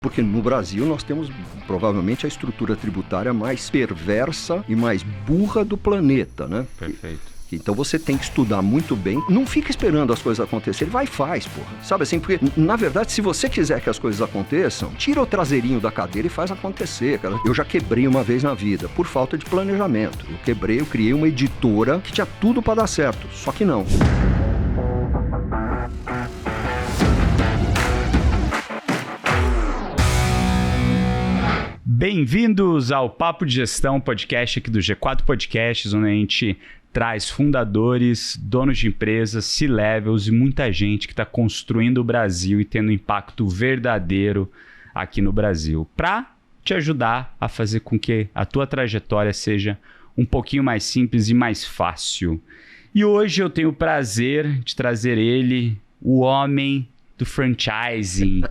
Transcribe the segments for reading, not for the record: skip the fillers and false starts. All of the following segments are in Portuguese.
Porque no Brasil nós temos provavelmente a estrutura tributária mais perversa e mais burra do planeta, né? Perfeito. Então você tem que estudar muito bem. Não fica esperando as coisas acontecerem, vai e faz, porra. Sabe assim, porque na verdade se você quiser que as coisas aconteçam, tira o traseirinho da cadeira e faz acontecer, cara. Eu já quebrei uma vez na vida, por falta de planejamento. Eu criei uma editora que tinha tudo para dar certo, só que não. Bem-vindos ao Papo de Gestão, podcast aqui do G4 Podcasts, onde a gente traz fundadores, donos de empresas, C-levels e muita gente que está construindo o Brasil e tendo impacto verdadeiro aqui no Brasil, para te ajudar a fazer com que a tua trajetória seja um pouquinho mais simples e mais fácil. E hoje eu tenho o prazer de trazer ele, o homem do franchising.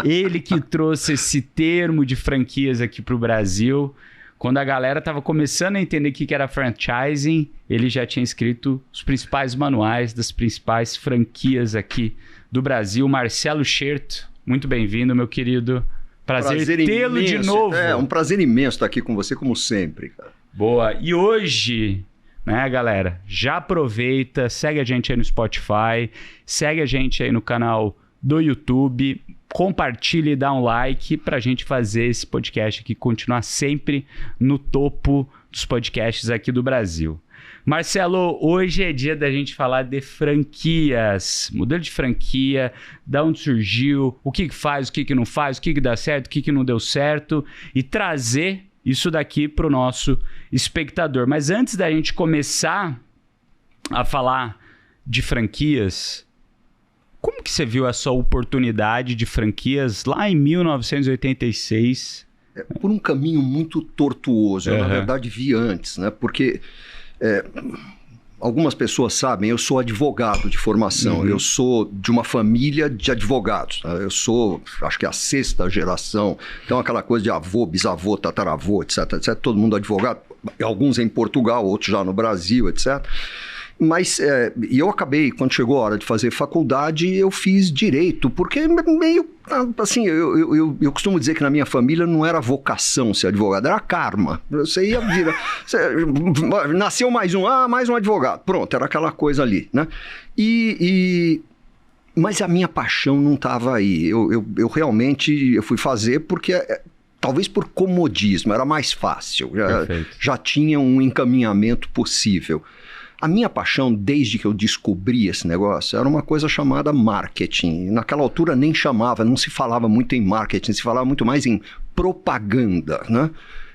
Ele que trouxe esse termo de franquias aqui para o Brasil. Quando a galera estava começando a entender o que era franchising, ele já tinha escrito os principais manuais das principais franquias aqui do Brasil. Marcelo Scherto, muito bem-vindo, meu querido. Prazer tê-lo de novo. É um prazer imenso estar aqui com você, como sempre, cara. Boa. E hoje, né, galera, já aproveita, segue a gente aí no Spotify, segue a gente aí no canal do YouTube, compartilhe e dá um like para a gente fazer esse podcast aqui continuar sempre no topo dos podcasts aqui do Brasil. Marcelo, hoje é dia da gente falar de franquias, modelo de franquia, da onde surgiu, o que faz, o que não faz, o que dá certo, o que não deu certo e trazer isso daqui para o nosso espectador. Mas antes da gente começar a falar de franquias, como que você viu essa oportunidade de franquias lá em 1986? Por um caminho muito tortuoso. Eu, na verdade, vi antes, né? Porque algumas pessoas sabem, eu sou advogado de formação. Eu sou de uma família de advogados. Né? Eu sou, acho que a 6ª geração. Então, aquela coisa de avô, bisavô, tataravô, etc, etc. Todo mundo advogado. Alguns em Portugal, outros já no Brasil, etc. Mas eu acabei, quando chegou a hora de fazer faculdade, eu fiz direito, porque meio assim, eu costumo dizer que na minha família não era vocação ser advogado, era karma. Você ia virar, nasceu mais um advogado, pronto, era aquela coisa ali, né? Mas a minha paixão não estava aí, eu realmente fui fazer porque talvez por comodismo, era mais fácil, já tinha um encaminhamento possível. A minha paixão, desde que eu descobri esse negócio, era uma coisa chamada marketing. Naquela altura nem chamava, não se falava muito em marketing, se falava muito mais em propaganda, né?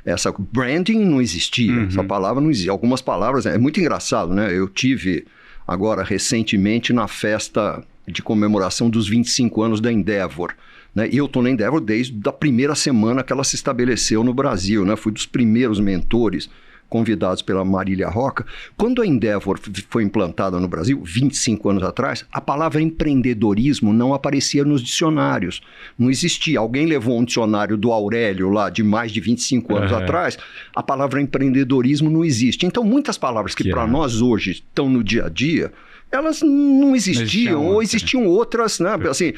Essa branding não existia, essa palavra não existia. Algumas palavras, é muito engraçado, né? Eu tive agora recentemente na festa de comemoração dos 25 anos da Endeavor. Né? E eu estou na Endeavor desde a primeira semana que ela se estabeleceu no Brasil, né? Fui dos primeiros mentores convidados pela Marília Roca. Quando a Endeavor foi implantada no Brasil, 25 anos atrás, a palavra empreendedorismo não aparecia nos dicionários. Não existia. Alguém levou um dicionário do Aurélio lá de mais de 25 anos atrás, a palavra empreendedorismo não existe. Então, muitas palavras que para nós hoje estão no dia a dia, elas não existiam, ou existiam outras, né? Assim,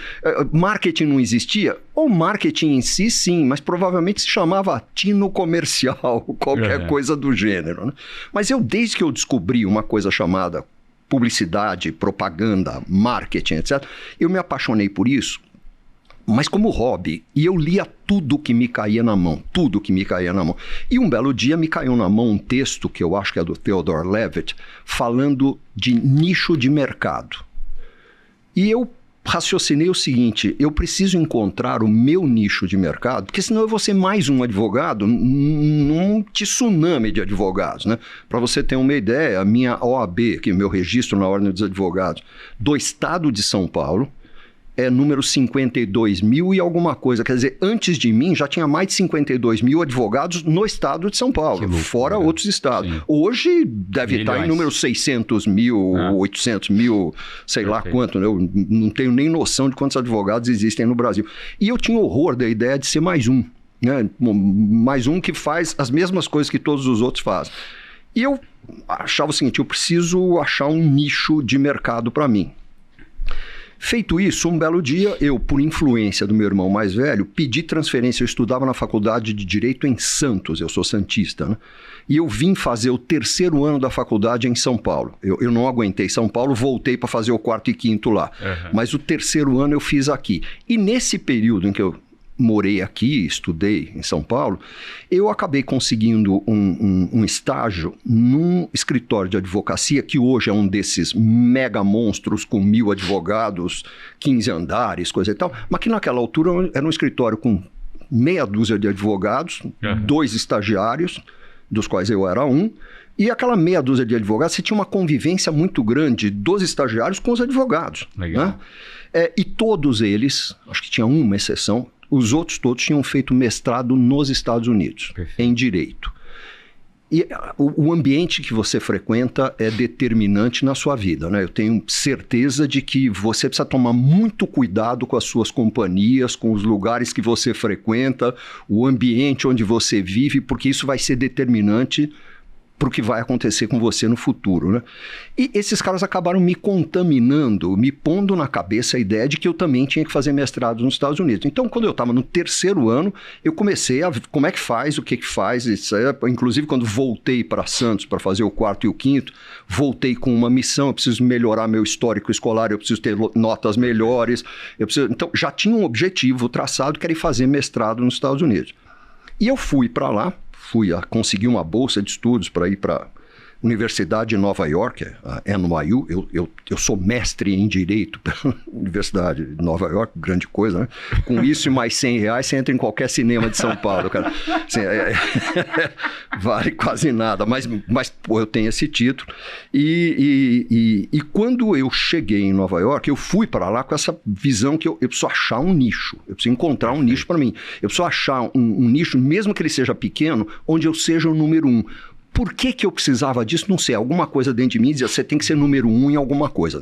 marketing não existia, ou marketing em si, sim, mas provavelmente se chamava tino comercial, qualquer coisa do gênero, né? Mas desde que eu descobri uma coisa chamada publicidade, propaganda, marketing, etc., eu me apaixonei por isso, mas como hobby, e eu lia tudo que me caía na mão, E um belo dia me caiu na mão um texto, que eu acho que é do Theodore Levitt, falando de nicho de mercado. E eu raciocinei o seguinte, eu preciso encontrar o meu nicho de mercado, porque senão eu vou ser mais um advogado num tsunami de advogados, né? Para você ter uma ideia, a minha OAB, que é o meu registro na Ordem dos Advogados, do estado de São Paulo, é número 52 mil e alguma coisa. Quer dizer, antes de mim já tinha mais de 52 mil advogados no estado de São Paulo, fora outros estados. Sim. Hoje deve estar em número 600 mil, 800 mil, sei lá quanto. Né? Eu não tenho nem noção de quantos advogados existem no Brasil. E eu tinha horror da ideia de ser mais um. Né? Mais um que faz as mesmas coisas que todos os outros fazem. E eu achava o seguinte, eu preciso achar um nicho de mercado para mim. Feito isso, um belo dia, eu, por influência do meu irmão mais velho, pedi transferência. Eu estudava na faculdade de Direito em Santos, eu sou santista, né? E eu vim fazer o 3º ano da faculdade em São Paulo. Eu não aguentei São Paulo, voltei para fazer o 4º e 5º lá. Mas o 3º ano eu fiz aqui. E nesse período em que eu morei aqui, estudei em São Paulo, eu acabei conseguindo um estágio num escritório de advocacia, que hoje é um desses mega monstros com 1.000 advogados, 15 andares, coisa e tal, mas que naquela altura era um escritório com meia dúzia de advogados, 2 estagiários, dos quais eu era um, e aquela meia dúzia de advogados, você tinha uma convivência muito grande dos estagiários com os advogados. Legal. Né? E todos eles, acho que tinha uma exceção, os outros todos tinham feito mestrado nos Estados Unidos, em Direito. E o ambiente que você frequenta é determinante na sua vida, né? Eu tenho certeza de que você precisa tomar muito cuidado com as suas companhias, com os lugares que você frequenta, o ambiente onde você vive, porque isso vai ser determinante para o que vai acontecer com você no futuro, né? E esses caras acabaram me contaminando, me pondo na cabeça a ideia de que eu também tinha que fazer mestrado nos Estados Unidos. Então, quando eu estava no 3º ano, eu comecei a ver como é que faz, o que faz. Isso é, inclusive, quando voltei para Santos para fazer o 4º e o 5º, voltei com uma missão, eu preciso melhorar meu histórico escolar, eu preciso ter notas melhores. Então, já tinha um objetivo traçado, que era ir fazer mestrado nos Estados Unidos. E eu fui para lá, conseguir uma bolsa de estudos para ir para a Universidade de Nova York, a NYU. Eu sou mestre em Direito pela Universidade de Nova York, grande coisa, né? Com isso e mais R$100, você entra em qualquer cinema de São Paulo, cara. Assim, vale quase nada, mas pô, eu tenho esse título. E quando eu cheguei em Nova York, eu fui para lá com essa visão que eu preciso achar um nicho, eu preciso encontrar um nicho para mim. Eu preciso achar um nicho, mesmo que ele seja pequeno, onde eu seja o número 1. Por que eu precisava disso? Não sei, alguma coisa dentro de mim dizia, você tem que ser número 1 em alguma coisa.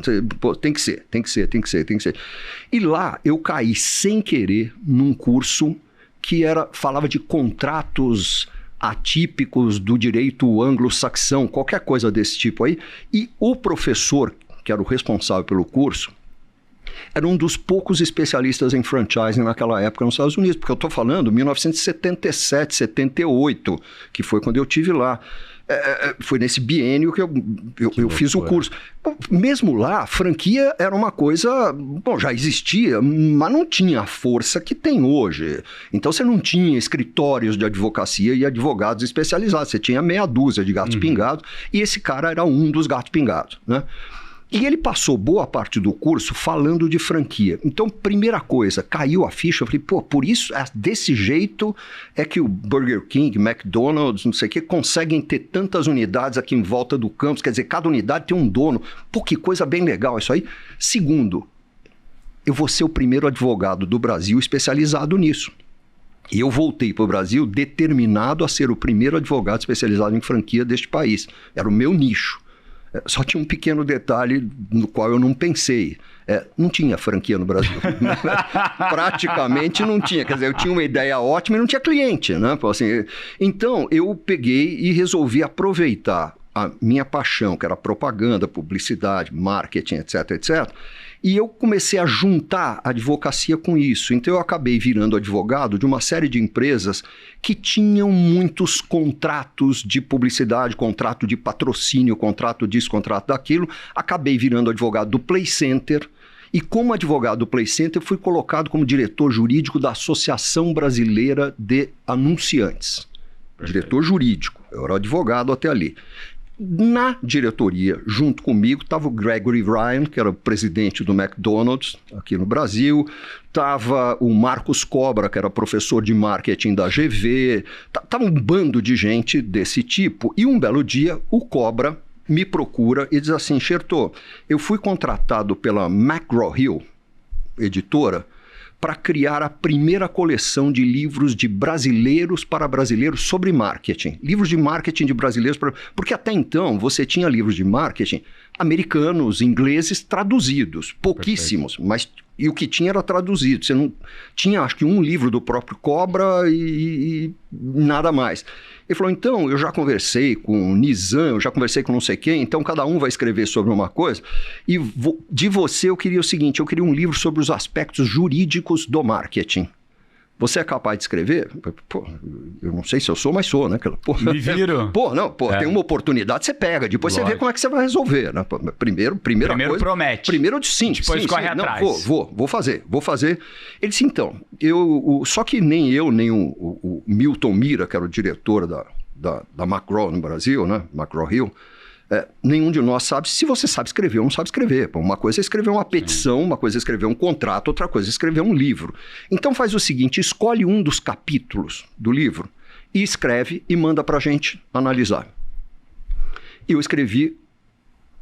Tem que ser. E lá eu caí sem querer num curso que falava de contratos atípicos do direito anglo-saxão, qualquer coisa desse tipo aí. E o professor, que era o responsável pelo curso, era um dos poucos especialistas em franchising naquela época nos Estados Unidos, porque eu estou falando 1977, 78, que foi quando eu estive lá. Foi nesse biênio que eu fiz o curso. Mesmo lá, a franquia era uma coisa... Bom, já existia, mas não tinha a força que tem hoje. Então, você não tinha escritórios de advocacia e advogados especializados. Você tinha meia dúzia de gatos pingados, e esse cara era um dos gatos pingados, né? E ele passou boa parte do curso falando de franquia. Então, primeira coisa, caiu a ficha, eu falei, pô, por isso, desse jeito é que o Burger King, McDonald's, não sei o que, conseguem ter tantas unidades aqui em volta do campus, quer dizer, cada unidade tem um dono. Pô, que coisa bem legal isso aí. Segundo, eu vou ser o primeiro advogado do Brasil especializado nisso. E eu voltei para o Brasil determinado a ser o primeiro advogado especializado em franquia deste país. Era o meu nicho. Só tinha um pequeno detalhe no qual eu não pensei. Não tinha franquia no Brasil. Praticamente não tinha. Quer dizer, eu tinha uma ideia ótima e não tinha cliente, né? Assim, então, eu peguei e resolvi aproveitar a minha paixão, que era propaganda, publicidade, marketing, etc, etc. E eu comecei a juntar a advocacia com isso. Então, eu acabei virando advogado de uma série de empresas que tinham muitos contratos de publicidade, contrato de patrocínio, contrato disso, contrato daquilo. Acabei virando advogado do Play Center. E como advogado do Play Center, fui colocado como diretor jurídico da Associação Brasileira de Anunciantes. Diretor jurídico. Eu era advogado até ali. Na diretoria, junto comigo, estava o Gregory Ryan, que era o presidente do McDonald's aqui no Brasil, estava o Marcos Cobra, que era professor de marketing da GV, estava um bando de gente desse tipo. E um belo dia, o Cobra me procura e diz assim, Chertoff, eu fui contratado pela McGraw-Hill, editora, para criar a primeira coleção de livros de brasileiros para brasileiros sobre marketing. Livros de marketing de brasileiros para... Porque até então você tinha livros de marketing americanos, ingleses, traduzidos. Pouquíssimos, mas e o que tinha era traduzido. Você não tinha, acho que um livro do próprio Cobra e nada mais. Ele falou, então, eu já conversei com o Nizam, eu já conversei com não sei quem, então cada um vai escrever sobre uma coisa. E de você eu queria o seguinte, eu queria um livro sobre os aspectos jurídicos do marketing. Você é capaz de escrever? Pô, eu não sei se eu sou, mas sou, né? Me viro. Tem uma oportunidade, você pega. Depois você vê como é que você vai resolver, né? Primeira coisa, promete. Primeiro sim. Depois corre atrás. Vou fazer. Ele disse, então, só que nem eu, nem o Milton Mira, que era o diretor da McGraw no Brasil, né? McGraw Hill, nenhum de nós sabe se você sabe escrever ou não sabe escrever. Uma coisa é escrever uma petição, uma coisa é escrever um contrato, outra coisa é escrever um livro. Então faz o seguinte, escolhe um dos capítulos do livro e escreve e manda para a gente analisar. E eu escrevi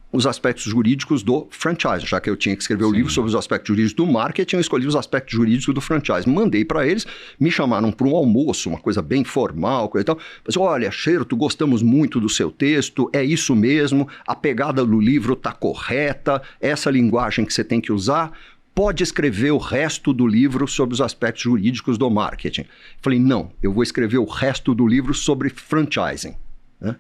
os aspectos jurídicos do franchise, já que eu tinha que escrever o livro sobre os aspectos jurídicos do marketing, eu escolhi os aspectos jurídicos do franchise. Mandei para eles, me chamaram para um almoço, uma coisa bem formal, coisa e tal. Mas, olha, Scherto, gostamos muito do seu texto, é isso mesmo, a pegada do livro está correta, essa linguagem que você tem que usar, pode escrever o resto do livro sobre os aspectos jurídicos do marketing. Falei, não, eu vou escrever o resto do livro sobre franchising, né?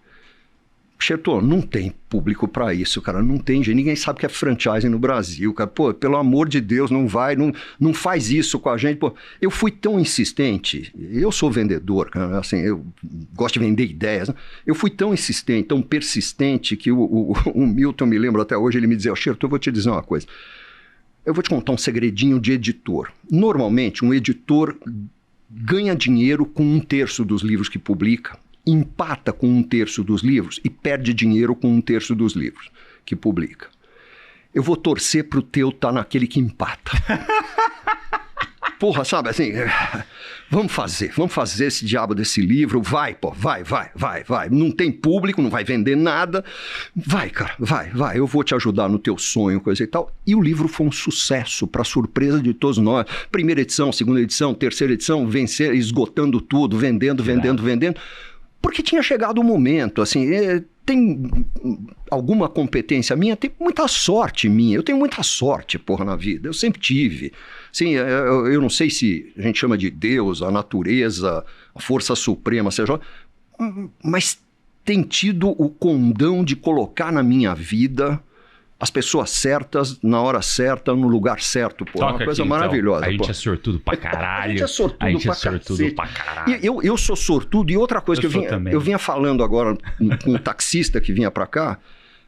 Scherto, não tem público para isso, cara, não tem gente, ninguém sabe o que é franchising no Brasil, cara, pô, pelo amor de Deus, não faz isso com a gente, pô, eu fui tão insistente, eu sou vendedor, cara, assim, eu gosto de vender ideias, né? Eu fui tão insistente, tão persistente, que o Milton, me lembra até hoje, ele me dizia, Scherto, eu vou te dizer uma coisa, eu vou te contar um segredinho de editor, normalmente um editor ganha dinheiro com 1/3 dos livros que publica, empata com 1/3 dos livros e perde dinheiro com 1/3 dos livros que publica. Eu vou torcer pro teu tá naquele que empata. Porra, sabe assim, vamos fazer esse diabo desse livro, vai. Não tem público, não vai vender nada. Vai, cara, vai, eu vou te ajudar no teu sonho, coisa e tal. E o livro foi um sucesso, para surpresa de todos nós. Primeira edição, segunda edição, terceira edição, vencer, esgotando tudo, vendendo. Porque tinha chegado o momento, assim, tem alguma competência minha, tem muita sorte minha, eu tenho muita sorte, porra, na vida, eu sempre tive. Assim, eu não sei se a gente chama de Deus, a natureza, a força suprema, seja, mas tem tido o condão de colocar na minha vida as pessoas certas, na hora certa, no lugar certo, pô. É uma coisa aqui, maravilhosa. Então. A gente é sortudo pra caralho. A gente é sortudo pra caralho. Eu sou sortudo. E outra coisa eu vinha falando agora com um taxista que vinha pra cá,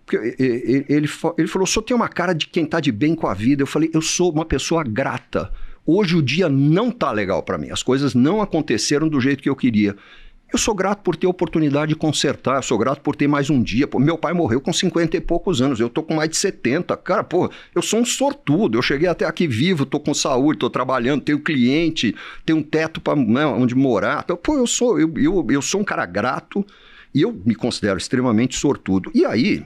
porque ele falou, o senhor tem uma cara de quem tá de bem com a vida. Eu falei, eu sou uma pessoa grata. Hoje o dia não tá legal pra mim. As coisas não aconteceram do jeito que eu queria. Eu sou grato por ter a oportunidade de consertar, eu sou grato por ter mais um dia. Pô, meu pai morreu com 50 e poucos anos, eu tô com mais de 70. Cara, pô, eu sou um sortudo, eu cheguei até aqui vivo, tô com saúde, tô trabalhando, tenho cliente, tenho um teto para, né, onde morar. Então, pô, eu sou um cara grato e eu me considero extremamente sortudo. E aí,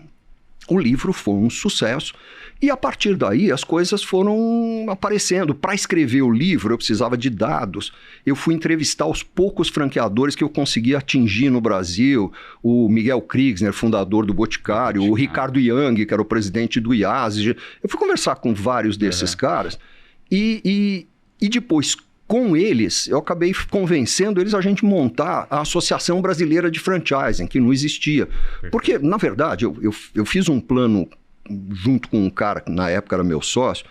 o livro foi um sucesso. E a partir daí as coisas foram aparecendo. Para escrever o livro eu precisava de dados. Eu fui entrevistar os poucos franqueadores que eu consegui atingir no Brasil. O Miguel Kriegsner, fundador do Boticário, o Ricardo Young, que era o presidente do IASG. Eu fui conversar com vários desses caras e depois, com eles, eu acabei convencendo eles a gente montar a Associação Brasileira de Franchising, que não existia. Porque, na verdade, eu fiz um plano junto com um cara que na época era meu sócio,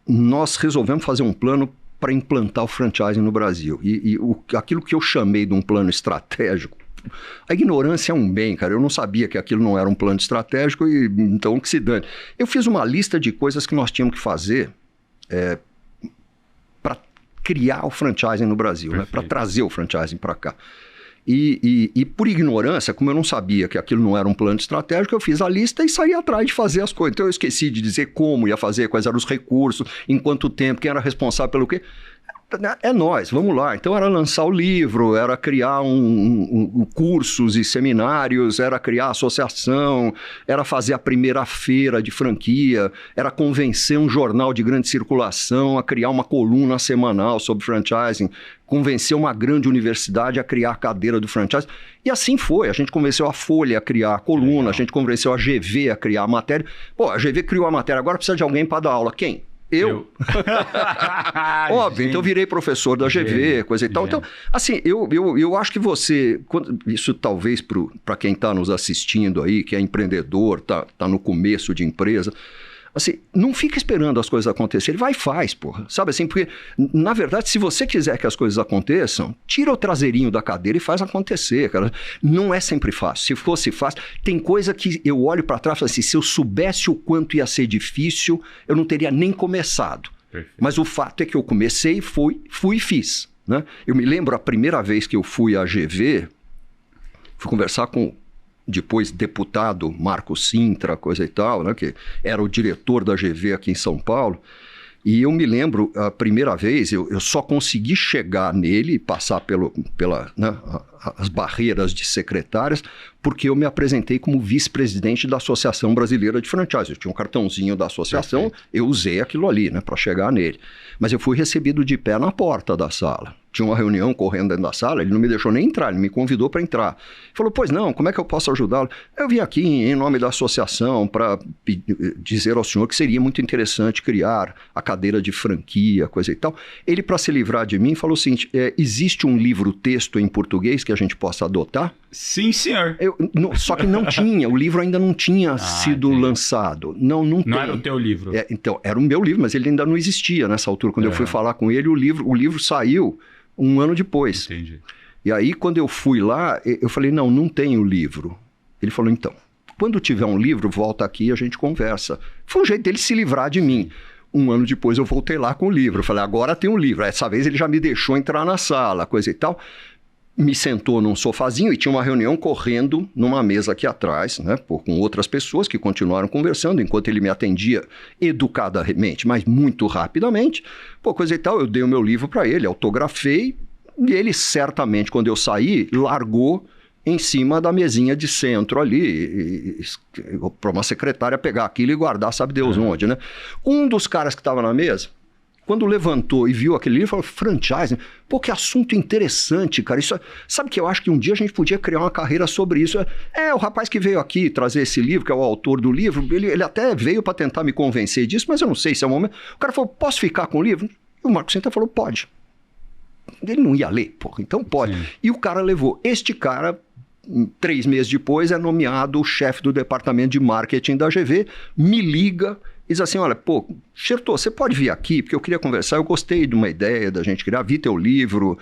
nós resolvemos fazer um plano para implantar o franchising no Brasil. Aquilo que eu chamei de um plano estratégico, a ignorância é um bem, cara. Eu não sabia que aquilo não era um plano estratégico, e então que se dane. Eu fiz uma lista de coisas que nós tínhamos que fazer para criar o franchising no Brasil, né? Para trazer o franchising para cá. E por ignorância, como eu não sabia que aquilo não era um plano estratégico, eu fiz a lista e saí atrás de fazer as coisas. Então eu esqueci de dizer como ia fazer, quais eram os recursos, em quanto tempo, quem era responsável pelo quê. É nós, vamos lá. Então era lançar o livro, era criar cursos e seminários, era criar associação, era fazer a primeira feira de franquia, era convencer um jornal de grande circulação a criar uma coluna semanal sobre franchising, convencer uma grande universidade a criar a cadeira do franchising. E assim foi, a gente convenceu a Folha a criar a coluna, a gente convenceu a GV a criar a matéria. Pô, a GV criou a matéria, agora precisa de alguém para dar aula. Quem? Eu? Óbvio, então eu virei professor da GV, coisa e tal. Então, assim, eu acho que você... Isso talvez para quem está nos assistindo aí, que é empreendedor, tá no começo de empresa... Assim, não fica esperando as coisas acontecerem, vai e faz, porra. Sabe assim, porque, na verdade, se você quiser que as coisas aconteçam, tira o traseirinho da cadeira e faz acontecer, cara. Não é sempre fácil. Se fosse fácil, tem coisa que eu olho para trás e falo assim, se eu soubesse o quanto ia ser difícil, eu não teria nem começado. Perfeito. Mas o fato é que eu comecei, fui e fiz, né? Eu me lembro a primeira vez que eu fui à GV, fui conversar com... depois deputado Marco Sintra, coisa e tal, né, que era o diretor da GV aqui em São Paulo, e eu me lembro, a primeira vez, eu só consegui chegar nele e passar as barreiras de secretárias, porque eu me apresentei como vice-presidente da Associação Brasileira de Franchise. Eu tinha um cartãozinho da associação, eu usei aquilo ali, né, para chegar nele. Mas eu fui recebido de pé na porta da sala. Tinha uma reunião correndo dentro da sala, ele não me deixou nem entrar, ele me convidou para entrar. Falou, pois não, como é que eu posso ajudá-lo? Eu vim aqui em nome da associação para dizer ao senhor que seria muito interessante criar a cadeira de franquia, coisa e tal. Ele, para se livrar de mim, falou o seguinte, existe um livro-texto em português que a gente possa adotar? Sim, senhor. Só que não tinha, o livro ainda não tinha sido lançado. Não era o teu livro? Então, era o meu livro, mas ele ainda não existia nessa altura. Quando eu fui falar com ele, o livro saiu um ano depois. Entendi. E aí, quando eu fui lá, eu falei, não tem o livro. Ele falou, então, quando tiver um livro, volta aqui e a gente conversa. Foi um jeito dele se livrar de mim. Um ano depois eu voltei lá com o livro. Eu falei, agora tem um livro. Essa vez ele já me deixou entrar na sala, coisa e tal. Me sentou num sofazinho e tinha uma reunião correndo numa mesa aqui atrás, né, com outras pessoas que continuaram conversando, enquanto ele me atendia educadamente, mas muito rapidamente. Coisa e tal, eu dei o meu livro para ele, autografei, e ele certamente, quando eu saí, largou em cima da mesinha de centro ali, para uma secretária pegar aquilo e guardar, sabe Deus onde, né? Um dos caras que estava na mesa, quando levantou e viu aquele livro, falou, franchising, que assunto interessante, cara. Isso, sabe que eu acho que um dia a gente podia criar uma carreira sobre isso. O rapaz que veio aqui trazer esse livro, que é o autor do livro, ele até veio para tentar me convencer disso, mas eu não sei se é o momento. O cara falou, posso ficar com o livro? E o Marco Sintra falou, pode. Ele não ia ler, então pode. Sim. E o cara levou. Este cara, 3 meses depois, é nomeado o chefe do departamento de marketing da GV, me liga e diz assim, olha, Chertô, você pode vir aqui, porque eu queria conversar, eu gostei de uma ideia da gente criar, vi teu livro,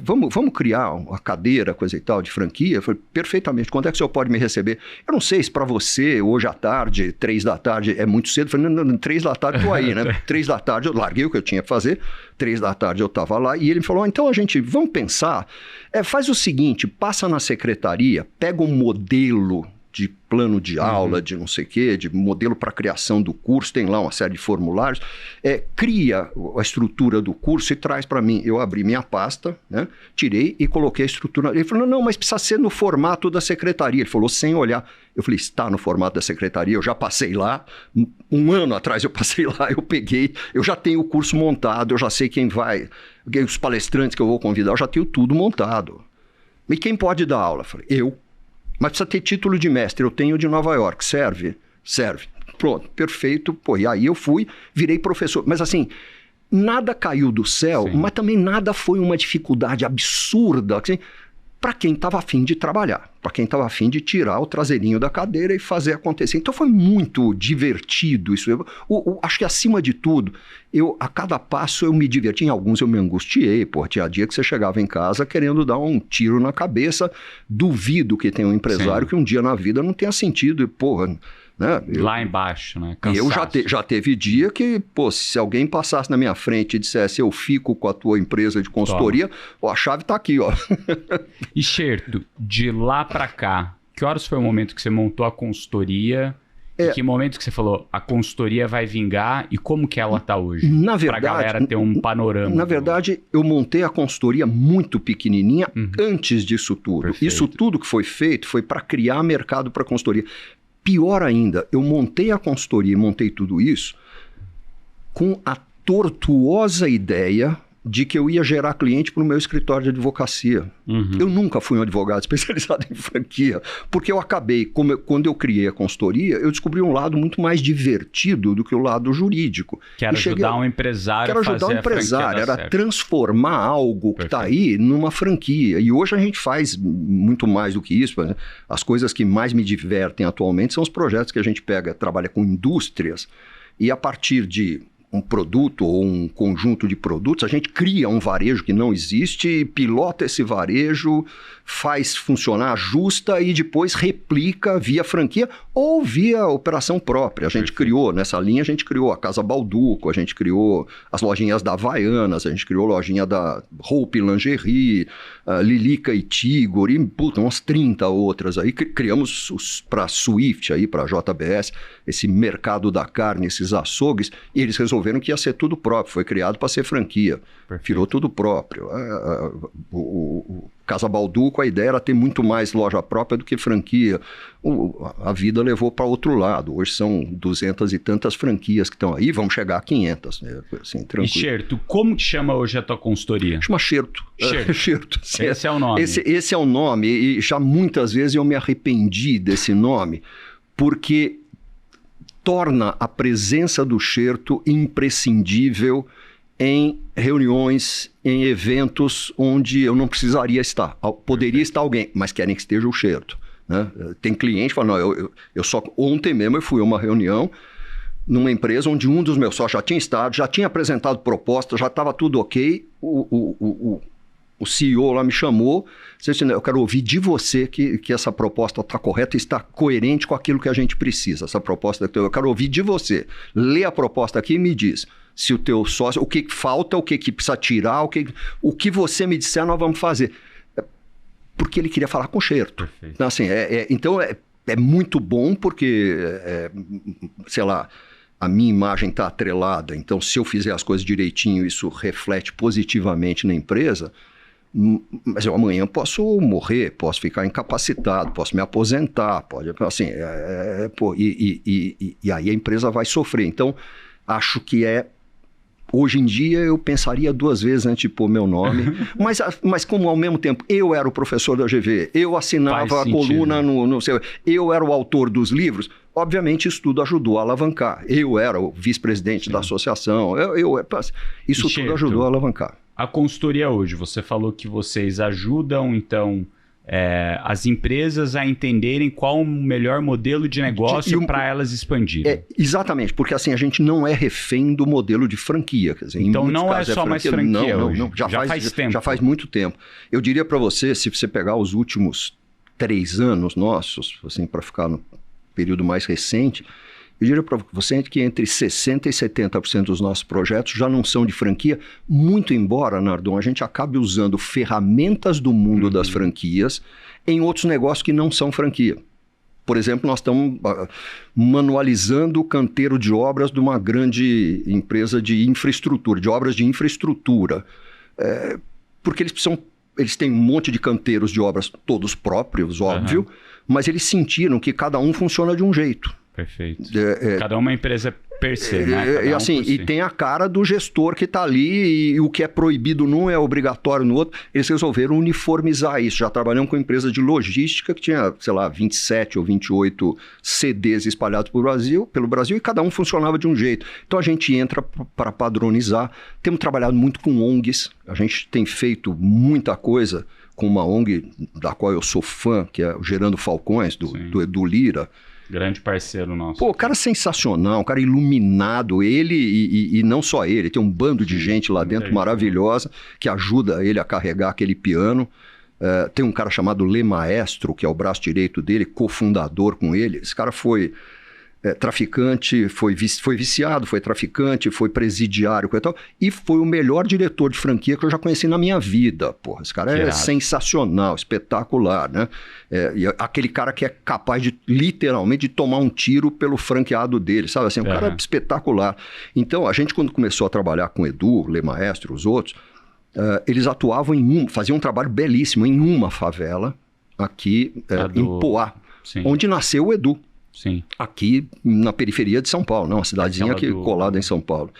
vamos criar uma cadeira, coisa e tal, de franquia? Eu falei, perfeitamente, quando é que o senhor pode me receber? Eu não sei se para você, hoje à tarde, 3 da tarde, é muito cedo. Eu falei, não, 3 da tarde eu tô aí, né? 3 da tarde eu larguei o que eu tinha que fazer, 3 da tarde eu estava lá, e ele me falou, então vamos pensar, faz o seguinte, passa na secretaria, pega um modelo de plano de aula, de não sei o quê, de modelo para criação do curso, tem lá uma série de formulários, cria a estrutura do curso e traz para mim. Eu abri minha pasta, né, tirei e coloquei a estrutura. Ele falou, não, mas precisa ser no formato da secretaria. Ele falou, sem olhar. Eu falei, está no formato da secretaria, eu já passei lá, um ano atrás eu passei lá, eu peguei, eu já tenho o curso montado, eu já sei quem vai, os palestrantes que eu vou convidar, eu já tenho tudo montado. E quem pode dar aula? Eu falei, eu. Mas precisa ter título de mestre, eu tenho de Nova York, serve? Serve. Pronto, perfeito. E aí eu fui, virei professor. Mas assim, nada caiu do céu, mas também nada foi uma dificuldade absurda, assim, para quem estava afim de trabalhar, para quem estava afim de tirar o traseirinho da cadeira e fazer acontecer. Então foi muito divertido isso. Acho que acima de tudo, a cada passo eu me diverti, em alguns eu me angustiei, tinha dia que você chegava em casa querendo dar um tiro na cabeça. Duvido que tenha um empresário que um dia na vida não tenha sentido, né? Lá embaixo, né? Eu já teve dia que, se alguém passasse na minha frente e dissesse, eu fico com a tua empresa de consultoria, a chave está aqui, ó. E Cherto, de lá para cá, que horas foi o momento que você montou a consultoria? Em que momento que você falou, a consultoria vai vingar e como que ela está hoje? Na verdade, para a galera ter um panorama. Na verdade, eu montei a consultoria muito pequenininha antes disso tudo. Perfeito. Isso tudo que foi feito foi para criar mercado para consultoria. Pior ainda, eu montei a consultoria e montei tudo isso com a tortuosa ideia de que eu ia gerar cliente para o meu escritório de advocacia. Eu nunca fui um advogado especializado em franquia, porque eu acabei, quando eu criei a consultoria, eu descobri um lado muito mais divertido do que o lado jurídico. Que era ajudar um empresário a fazer a franquia era transformar algo que está aí numa franquia. E hoje a gente faz muito mais do que isso. As coisas que mais me divertem atualmente são os projetos que a gente trabalha com indústrias, e a partir de um produto ou um conjunto de produtos, a gente cria um varejo que não existe, pilota esse varejo, faz funcionar, ajusta e depois replica via franquia ou via operação própria. A gente criou, nessa linha, a gente criou a Casa Balduco, a gente criou as lojinhas da Havaianas, a gente criou a lojinha da Hope Lingerie, Lilica e Tigor, e umas 30 outras aí. Criamos para Swift, para JBS, esse mercado da carne, esses açougues, e eles resolveram que ia ser tudo próprio, foi criado para ser franquia. Perfeito. Virou tudo próprio. O Casa Balduco, a ideia era ter muito mais loja própria do que franquia. A vida levou para outro lado. Hoje são 200 e tantas franquias que estão aí, vamos chegar a 500. Né? Assim, tranquilo. E Xerto, como que chama hoje a tua consultoria? Chama Xerto. Xerto. Esse é o nome. Esse é o nome, e já muitas vezes eu me arrependi desse nome, porque torna a presença do Xerto imprescindível em reuniões, em eventos onde eu não precisaria estar. Poderia estar alguém, mas querem que esteja o Xerto. Né? Tem cliente que fala, não, eu só... Ontem mesmo eu fui a uma reunião numa empresa onde um dos meus sócios já tinha estado, já tinha apresentado proposta, já estava tudo ok, o CEO lá me chamou, disse, eu quero ouvir de você que essa proposta está correta e está coerente com aquilo que a gente precisa. Essa proposta, eu quero ouvir de você. Lê a proposta aqui e me diz se o teu sócio, o que falta, o que precisa tirar, o que você me disser nós vamos fazer. Porque ele queria falar com o Xerto. Então, assim, então é muito bom porque, sei lá, a minha imagem está atrelada. Então, se eu fizer as coisas direitinho, isso reflete positivamente na empresa. Mas eu amanhã posso morrer, posso ficar incapacitado, posso me aposentar, pode, assim, e aí a empresa vai sofrer. Então, acho que hoje em dia eu pensaria 2 vezes antes de pôr meu nome, mas como ao mesmo tempo eu era o professor da GV, eu assinava a coluna no seu, eu era o autor dos livros, obviamente isso tudo ajudou a alavancar. Eu era o vice-presidente da associação, isso tudo ajudou a alavancar. A consultoria hoje, você falou que vocês ajudam, então, as empresas a entenderem qual o melhor modelo de negócio para elas expandirem. Exatamente, porque assim, a gente não é refém do modelo de franquia. Quer dizer, então não é só mais franquia hoje, não, já faz tempo. Já faz muito tempo. Eu diria para você, se você pegar os últimos 3 anos nossos, assim, para ficar no período mais recente, eu diria para você que entre 60% e 70% dos nossos projetos já não são de franquia, muito embora, Nardon, a gente acabe usando ferramentas do mundo das franquias em outros negócios que não são franquia. Por exemplo, nós estamos manualizando o canteiro de obras de uma grande empresa de infraestrutura, de obras de infraestrutura, porque eles têm um monte de canteiros de obras, todos próprios, óbvio, mas eles sentiram que cada um funciona de um jeito. Perfeito. Cada uma empresa per se, né? E tem a cara do gestor que está ali e o que é proibido num é obrigatório no outro. Eles resolveram uniformizar isso. Já trabalhamos com empresa de logística que tinha, sei lá, 27 ou 28 CDs espalhados pelo Brasil e cada um funcionava de um jeito. Então a gente entra para padronizar. Temos trabalhado muito com ONGs. A gente tem feito muita coisa com uma ONG da qual eu sou fã, que é o Gerando Falcões, do Edu Lira. Grande parceiro nosso. Pô, o cara é sensacional, um cara iluminado, ele e não só ele, tem um bando de gente lá dentro maravilhosa que ajuda ele a carregar aquele piano. Tem um cara chamado Lê Maestro, que é o braço direito dele, cofundador com ele. Esse cara foi traficante, foi viciado, foi traficante, foi presidiário e foi o melhor diretor de franquia que eu já conheci na minha vida. Porra, esse cara é sensacional, espetacular, né? E aquele cara que é capaz de, literalmente, de tomar um tiro pelo franqueado dele, sabe? Assim, um cara espetacular. Então, a gente, quando começou a trabalhar com o Edu, Lê Maestro, os outros, eles atuavam faziam um trabalho belíssimo em uma favela aqui em Poá, onde nasceu o Edu. Sim. Aqui na periferia de São Paulo, uma cidadezinha aqui colada em São Paulo.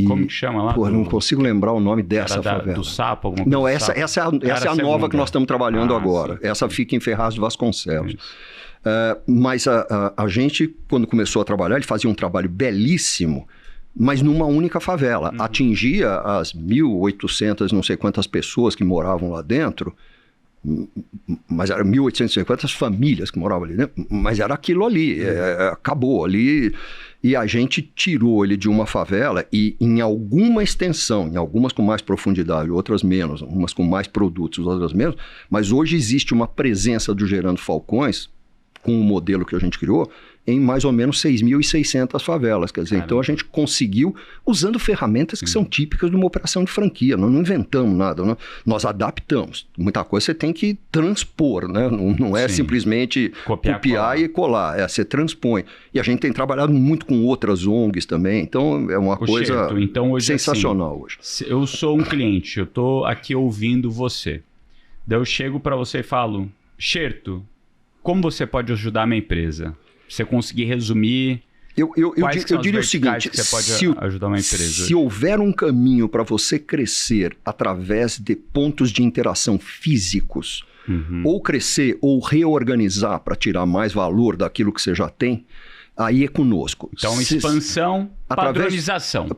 Como que chama lá? Não consigo lembrar o nome dessa favela. Do Sapo? Alguma coisa não, essa é a nova que nós estamos trabalhando agora. Sim. Essa fica em Ferraz de Vasconcelos. Mas a gente, quando começou a trabalhar, ele fazia um trabalho belíssimo, mas numa única favela. Atingia as 1.800, não sei quantas pessoas que moravam lá dentro, mas eram 1.850 famílias que moravam ali dentro, mas era aquilo ali, acabou ali. E a gente tirou ele de uma favela e em alguma extensão, em algumas com mais profundidade, outras menos, umas com mais produtos, outras menos, mas hoje existe uma presença do Gerando Falcões, com o modelo que a gente criou, em mais ou menos 6.600 favelas. Quer dizer, então a gente conseguiu, usando ferramentas que são típicas de uma operação de franquia. Nós não inventamos nada, nós adaptamos. Muita coisa você tem que transpor, né? Não é simplesmente copiar e colar. Você transpõe. E a gente tem trabalhado muito com outras ONGs também, então é uma coisa hoje, sensacional assim, hoje. Eu sou um cliente, eu estou aqui ouvindo você. Daí eu chego para você e falo, Xerto, como você pode ajudar a minha empresa? Você conseguir resumir eu diria o seguinte, que você pode ajudar uma empresa? Se houver um caminho para você crescer através de pontos de interação físicos, ou crescer ou reorganizar para tirar mais valor daquilo que você já tem, aí é conosco. Então, expansão,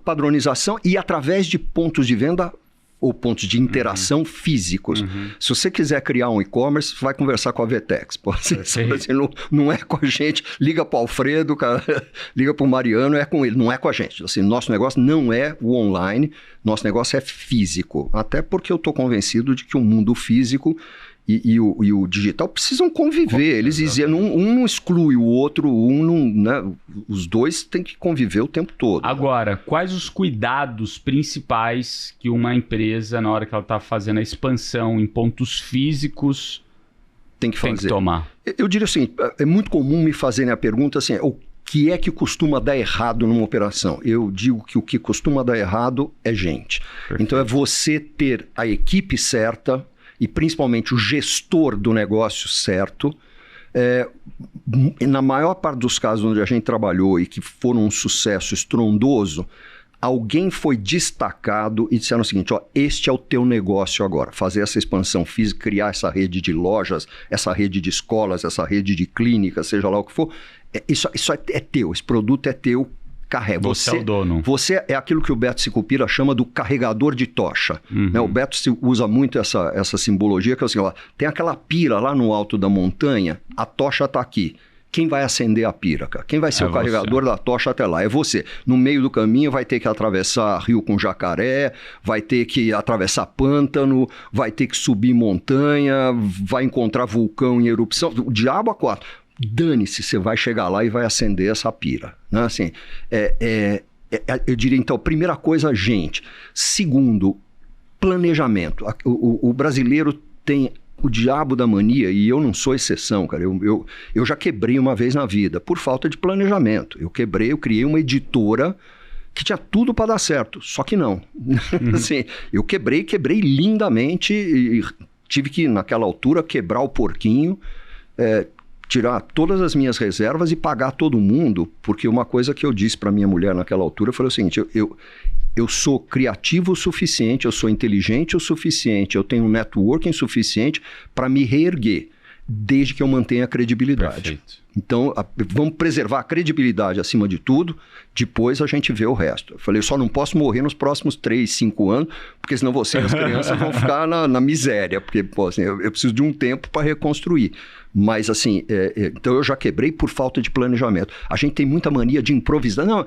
padronização e através de pontos de venda ou pontos de interação físicos. Se você quiser criar um e-commerce, vai conversar com a Vetex. Não é com a gente. Liga para o Alfredo, liga para o Mariano, é com ele, não é com a gente. Assim, nosso negócio não é o online, nosso negócio é físico. Até porque eu estou convencido de que o mundo físico e o digital precisam conviver. Eles dizem, um não exclui o outro, né? Os dois têm que conviver o tempo todo. Agora, quais os cuidados principais que uma empresa, na hora que ela está fazendo a expansão em pontos físicos, tem que tomar? Eu diria assim, é muito comum me fazerem a pergunta assim, o que é que costuma dar errado numa operação? Eu digo que o que costuma dar errado é gente. Perfeito. Então é você ter a equipe certa, e principalmente o gestor do negócio certo. Na maior parte dos casos onde a gente trabalhou e que foram um sucesso estrondoso, alguém foi destacado e disseram o seguinte, este é o teu negócio agora, fazer essa expansão física, criar essa rede de lojas, essa rede de escolas, essa rede de clínicas, seja lá o que for, isso é teu, esse produto é teu, carrega. Você é o dono. Você é aquilo que o Beto Sicupira chama do carregador de tocha. Né? O Beto usa muito essa simbologia, que é assim, tem aquela pira lá no alto da montanha, a tocha está aqui. Quem vai acender a pira, cara? Quem vai ser o carregador da tocha até lá? É você. No meio do caminho vai ter que atravessar rio com jacaré, vai ter que atravessar pântano, vai ter que subir montanha, vai encontrar vulcão em erupção. O diabo a quatro. Dane-se, você vai chegar lá e vai acender essa pira. Né? Assim, eu diria, então, primeira coisa, gente. Segundo, planejamento. O brasileiro tem o diabo da mania, e eu não sou exceção, cara. Eu já quebrei uma vez na vida, por falta de planejamento. Eu criei uma editora que tinha tudo para dar certo, só que não. Assim, eu quebrei lindamente e tive que, naquela altura, quebrar o porquinho, tirar todas as minhas reservas e pagar todo mundo, porque uma coisa que eu disse para minha mulher naquela altura foi o seguinte, eu sou criativo o suficiente, eu sou inteligente o suficiente, eu tenho um networking suficiente para me reerguer, desde que eu mantenha a credibilidade. Perfeito. Então, vamos preservar a credibilidade acima de tudo, depois a gente vê o resto. Eu falei, eu só não posso morrer nos próximos 3, 5 anos, porque senão você e as crianças vão ficar na miséria, porque assim, eu preciso de um tempo para reconstruir. Mas assim, então eu já quebrei por falta de planejamento. A gente tem muita mania de improvisar. Não,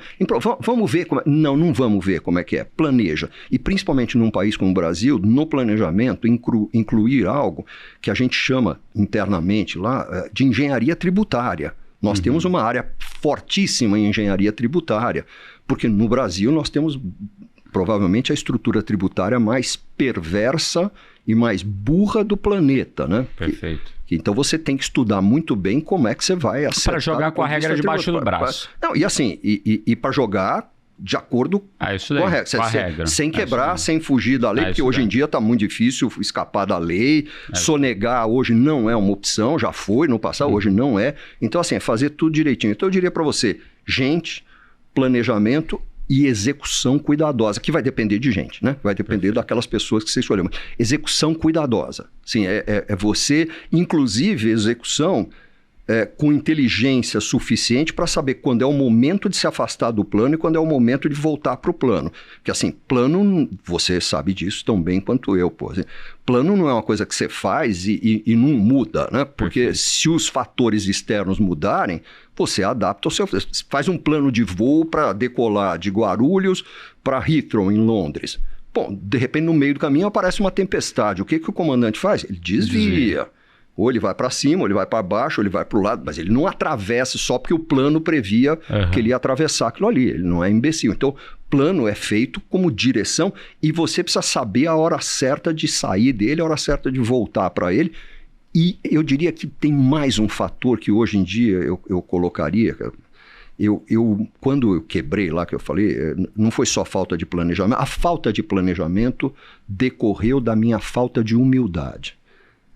vamos ver como é. Não vamos ver como é que é. Planeja. E principalmente num país como o Brasil, no planejamento, incluir algo que a gente chama internamente lá de engenharia tributária. Nós temos uma área fortíssima em engenharia tributária, porque no Brasil nós temos provavelmente a estrutura tributária mais perversa e mais burra do planeta, né? Perfeito. Então você tem que estudar muito bem como é que você vai acertar. Para jogar com a regra debaixo do braço. Não, e assim, e para jogar de acordo com a regra. Sem quebrar, sem fugir da lei, porque hoje em dia está muito difícil escapar da lei. Sonegar hoje não é uma opção, já foi no passado, hoje não é. Então assim, é fazer tudo direitinho. Então eu diria para você, gente, planejamento e execução cuidadosa, que vai depender de gente, né? Vai depender daquelas pessoas que você escolheu. Mas execução cuidadosa. Sim, é você, inclusive, execução com inteligência suficiente para saber quando é o momento de se afastar do plano e quando é o momento de voltar para o plano. Porque assim, plano, você sabe disso tão bem quanto eu, pô. Assim, plano não é uma coisa que você faz e não muda, né? Porque se os fatores externos mudarem, você adapta o seu... Faz um plano de voo para decolar de Guarulhos para Heathrow, em Londres. Bom, de repente, no meio do caminho aparece uma tempestade. O que o comandante faz? Ele desvia. Ou ele vai para cima, ou ele vai para baixo, ou ele vai para o lado, mas ele não atravessa só porque o plano previa que ele ia atravessar aquilo ali. Ele não é imbecil. Então, plano é feito como direção e você precisa saber a hora certa de sair dele, a hora certa de voltar para ele. E eu diria que tem mais um fator que hoje em dia eu colocaria. Quando eu quebrei lá, que eu falei, não foi só falta de planejamento. A falta de planejamento decorreu da minha falta de humildade.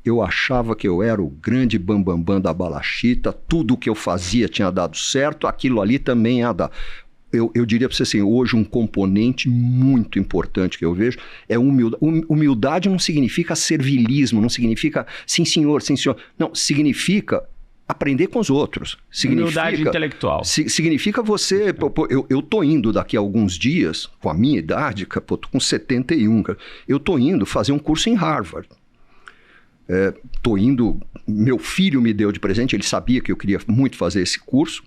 Eu achava que eu era o grande bambambam da balachita, tudo que eu fazia tinha dado certo, aquilo ali também ia dar. Eu diria para você assim, hoje um componente muito importante que eu vejo é humildade. Humildade não significa servilismo, não significa sim senhor. Não, significa aprender com os outros. Humildade intelectual. Significa você... Eu tô indo daqui a alguns dias, com a minha idade, tô com 71, eu tô indo fazer um curso em Harvard. Tô indo, meu filho me deu de presente, ele sabia que eu queria muito fazer esse curso,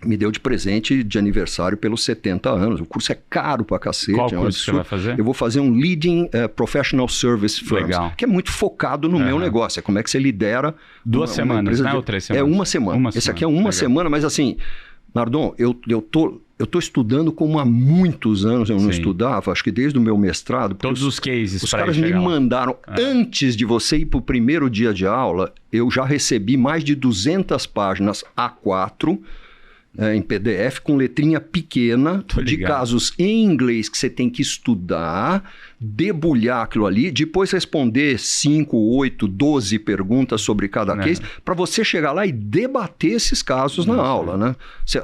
me deu de presente de aniversário pelos 70 anos. O curso é caro pra cacete. Qual curso você vai fazer? Eu vou fazer um Leading Professional Service Firms, que é muito focado no meu negócio. É como é que você lidera... 2 semanas, né? Ou 3 semanas? É uma semana. Esse aqui é uma semana, mas assim, Nardon, eu tô estudando como há muitos anos eu não estudava, acho que desde o meu mestrado. Todos os cases. Os caras me mandaram, antes de você ir para o primeiro dia de aula, eu já recebi mais de 200 páginas A4, em PDF, com letrinha pequena, de casos em inglês que você tem que estudar, debulhar aquilo ali, depois responder 5, 8, 12 perguntas sobre cada case, para você chegar lá e debater esses casos na aula, né?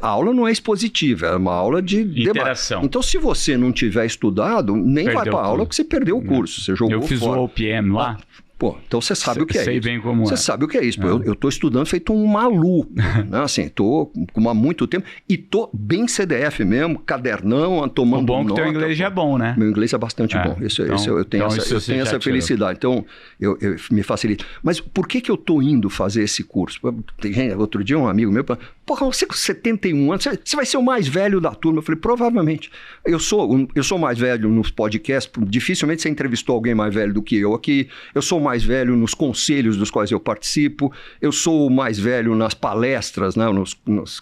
A aula não é expositiva, é uma aula de interação. Então, se você não tiver estudado, nem vai para a aula porque você perdeu o curso, você jogou fora. Eu fiz o OPM lá. Pô, então você sabe o que é isso. Sei bem como Você sabe o que é isso. Pô, eu tô estudando feito um maluco, né? Assim, tô há muito tempo e tô bem CDF mesmo, cadernão, tomando nota. O bom é que teu inglês já é bom, né? Meu inglês é bastante bom. Eu tenho essa felicidade. Então, eu me facilita. Mas por que eu tô indo fazer esse curso? Tem gente, outro dia um amigo meu falou, porra, você com 71 anos, você vai ser o mais velho da turma. Eu falei, provavelmente. Eu sou mais velho nos podcasts, dificilmente você entrevistou alguém mais velho do que eu aqui. Eu sou mais velho nos conselhos dos quais eu participo, eu sou mais velho nas palestras, né, nas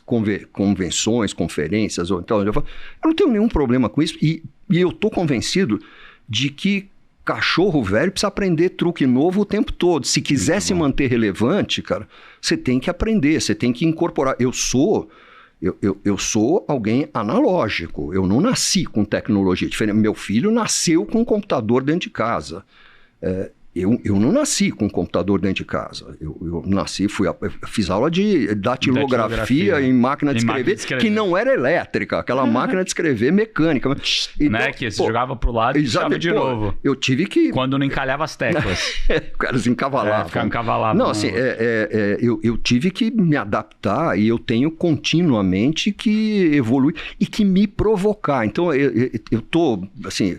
convenções, conferências, ou então eu não tenho nenhum problema com isso e eu estou convencido de que cachorro velho precisa aprender truque novo o tempo todo. Se quiser se manter relevante, cara, você tem que aprender, você tem que incorporar. Eu sou alguém analógico, eu não nasci com tecnologia diferente. Meu filho nasceu com um computador dentro de casa. Eu não nasci com um computador dentro de casa. Eu nasci, fiz aula de datilografia em máquina de escrever, que não era elétrica, aquela máquina de escrever mecânica. Então, né? Que você jogava pro lado e puxava de novo. Eu tive que... Quando não encalhava as teclas. O cara se encavalava. Encavalava. Não, assim, eu tive que me adaptar e eu tenho continuamente que evoluir e que me provocar. Então, eu tô, assim...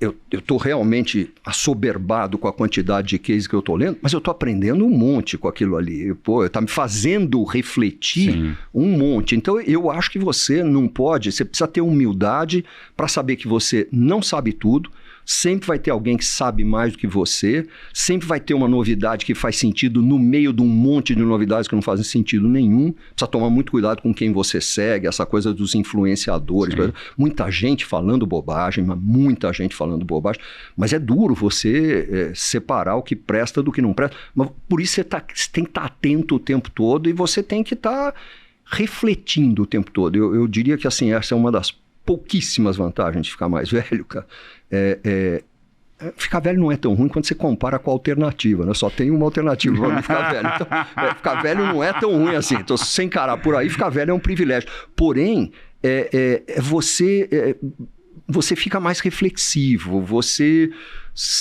Eu estou realmente assoberbado com a quantidade de cases que eu estou lendo, mas eu estou aprendendo um monte com aquilo ali. Está me fazendo refletir um monte. Então, eu acho que você não pode, você precisa ter humildade para saber que você não sabe tudo, sempre vai ter alguém que sabe mais do que você, sempre vai ter uma novidade que faz sentido no meio de um monte de novidades que não fazem sentido nenhum. Precisa tomar muito cuidado com quem você segue, essa coisa dos influenciadores. Muita gente falando bobagem, muita gente falando bobagem. Mas é duro você separar o que presta do que não presta. Mas por isso você tem que estar atento o tempo todo e você tem que estar refletindo o tempo todo. Eu diria que assim, essa é uma das pouquíssimas vantagens de ficar mais velho, cara. Ficar velho não é tão ruim quando você compara com a alternativa, né? Só tem uma alternativa para não ficar velho. Então, ficar velho não é tão ruim assim. Então, se você encarar por aí, ficar velho é um privilégio. Porém, você fica mais reflexivo, você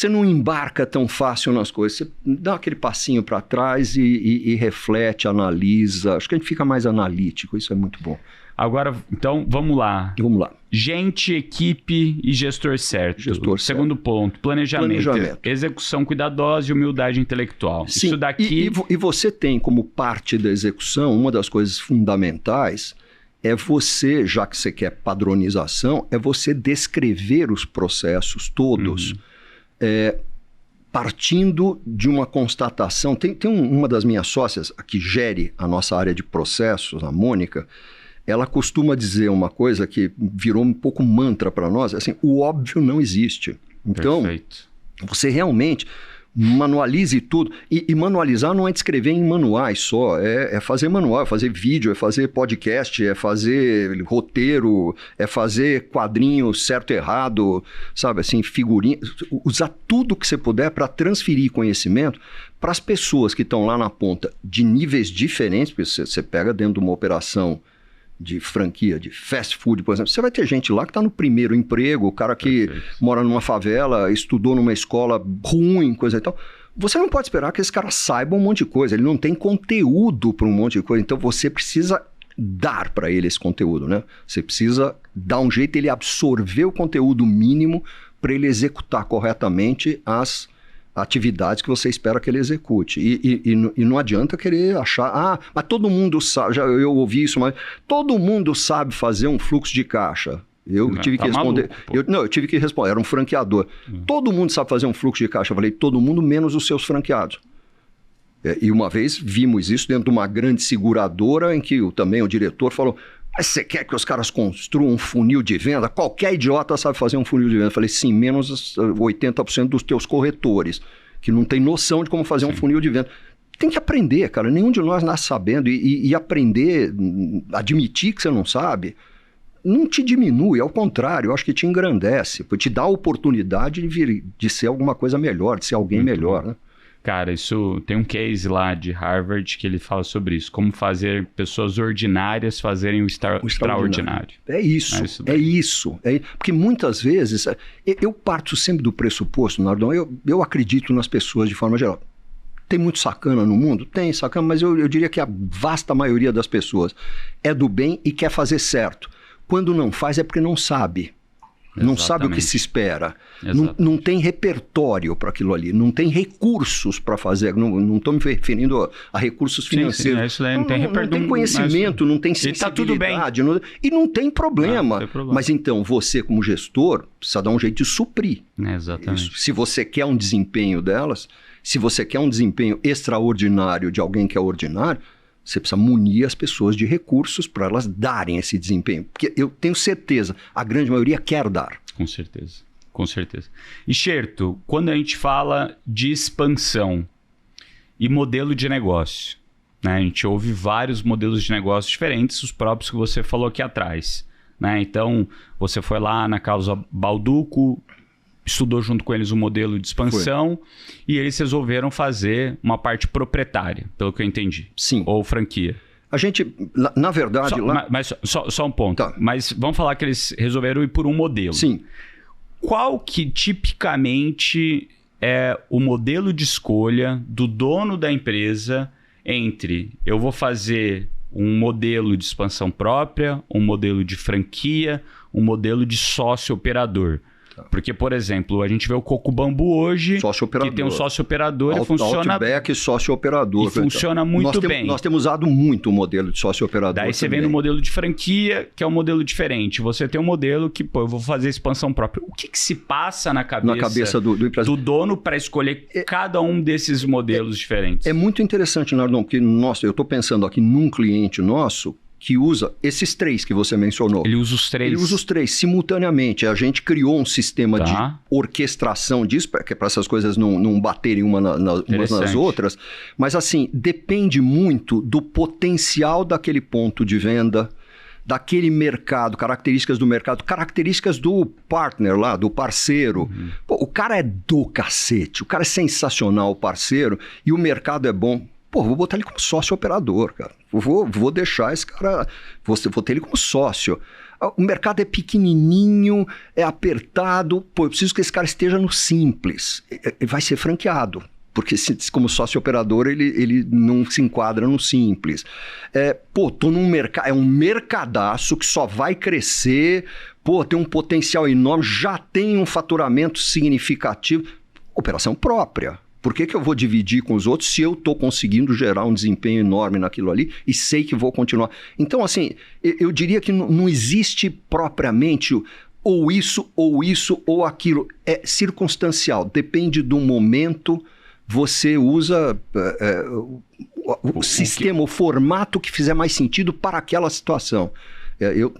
não embarca tão fácil nas coisas, você dá aquele passinho para trás e reflete, analisa. Acho que a gente fica mais analítico, isso é muito bom. Agora, então, vamos lá. Vamos lá. Gente, equipe e gestor certo. Segundo ponto, planejamento. Execução cuidadosa e humildade intelectual. Sim, isso daqui... e você tem como parte da execução, uma das coisas fundamentais é você, já que você quer padronização, é você descrever os processos todos, partindo de uma constatação. Tem uma das minhas sócias, que gere a nossa área de processos, a Mônica, ela costuma dizer uma coisa que virou um pouco mantra para nós, assim, o óbvio não existe. Então, perfeito. Você realmente manualize tudo. E manualizar não é descrever em manuais só, é fazer manual, é fazer vídeo, é fazer podcast, é fazer roteiro, é fazer quadrinho certo e errado, sabe, assim, figurinha. Usar tudo que você puder para transferir conhecimento para as pessoas que estão lá na ponta de níveis diferentes, porque você pega dentro de uma operação de franquia, de fast food, por exemplo, você vai ter gente lá que está no primeiro emprego, o cara que mora numa favela, estudou numa escola ruim, coisa e tal. Você não pode esperar que esse cara saiba um monte de coisa, ele não tem conteúdo para um monte de coisa, então você precisa dar para ele esse conteúdo, né? Você precisa dar um jeito de ele absorver o conteúdo mínimo para ele executar corretamente as atividades que você espera que ele execute. E não adianta querer achar, mas todo mundo sabe, eu ouvi isso, mas todo mundo sabe fazer um fluxo de caixa. Eu tive que responder. Eu tive que responder, era um franqueador. Todo mundo sabe fazer um fluxo de caixa. Eu falei, todo mundo menos os seus franqueados. E uma vez vimos isso dentro de uma grande seguradora em que também o diretor falou, mas você quer que os caras construam um funil de venda? Qualquer idiota sabe fazer um funil de venda. Eu falei, sim, menos 80% dos teus corretores, que não tem noção de como fazer um funil de venda. Tem que aprender, cara. Nenhum de nós nasce sabendo. E aprender, admitir que você não sabe, não te diminui, ao contrário, eu acho que te engrandece, te dá a oportunidade de ser alguma coisa melhor, de ser alguém melhor, né? Cara, isso tem um case lá de Harvard que ele fala sobre isso. Como fazer pessoas ordinárias fazerem o extraordinário. É isso. Porque muitas vezes, eu parto sempre do pressuposto, Nardon, eu acredito nas pessoas de forma geral. Tem muito sacana no mundo? Tem sacana, mas eu diria que a vasta maioria das pessoas é do bem e quer fazer certo. Quando não faz é porque não sabe. Não sabe o que se espera. Não tem repertório para aquilo ali. Não tem recursos para fazer. Não estou me referindo a recursos financeiros. Isso daí não tem conhecimento, não tem sensibilidade. E não tem problema. Mas então, você como gestor, precisa dar um jeito de suprir. Exatamente. Isso. Se você quer um desempenho delas, se você quer um desempenho extraordinário de alguém que é ordinário, você precisa munir as pessoas de recursos para elas darem esse desempenho. Porque eu tenho certeza, a grande maioria quer dar. Com certeza, com certeza. E, Xerto, quando a gente fala de expansão e modelo de negócio, né? A gente ouve vários modelos de negócio diferentes, os próprios que você falou aqui atrás, né? Então, você foi lá na Causa Balduco, estudou junto com eles um modelo de expansão e eles resolveram fazer uma parte proprietária, pelo que eu entendi. Sim. Ou franquia. A gente, na verdade... Mas só um ponto. Tá. Mas vamos falar que eles resolveram ir por um modelo. Sim. Qual que tipicamente é o modelo de escolha do dono da empresa entre eu vou fazer um modelo de expansão própria, um modelo de franquia, um modelo de sócio-operador? Porque, por exemplo, a gente vê o Coco Bambu hoje, que tem um sócio-operador e funciona... Outback sócio-operador. E funciona muito bem. Nós temos usado muito o modelo de sócio-operador. Daí você vem no modelo de franquia, que é um modelo diferente. Você tem um modelo que, eu vou fazer expansão própria. O que se passa na cabeça do dono para escolher cada um desses modelos diferentes? É muito interessante, Nardon, porque eu estou pensando aqui num cliente nosso que usa esses três que você mencionou. Ele usa os três? Ele usa os três simultaneamente. A gente criou um sistema de orquestração disso, para essas coisas não baterem umas nas outras. Mas assim, depende muito do potencial daquele ponto de venda, daquele mercado, características do mercado, características do partner lá, do parceiro. Pô, o cara é do cacete, o cara é sensacional, o parceiro, e o mercado é bom. vou botar ele como sócio operador, cara. Vou deixar esse cara, vou ter ele como sócio. O mercado é pequenininho, é apertado, eu preciso que esse cara esteja no simples. Ele vai ser franqueado, porque como sócio operador ele não se enquadra no simples. Tô num mercado, é um mercadaço que só vai crescer, tem um potencial enorme, já tem um faturamento significativo. Operação própria. Por que eu vou dividir com os outros se eu estou conseguindo gerar um desempenho enorme naquilo ali e sei que vou continuar? Então, assim, eu diria que não existe propriamente ou isso, ou aquilo. É circunstancial, depende do momento, você usa o sistema, o formato que fizer mais sentido para aquela situação. Eu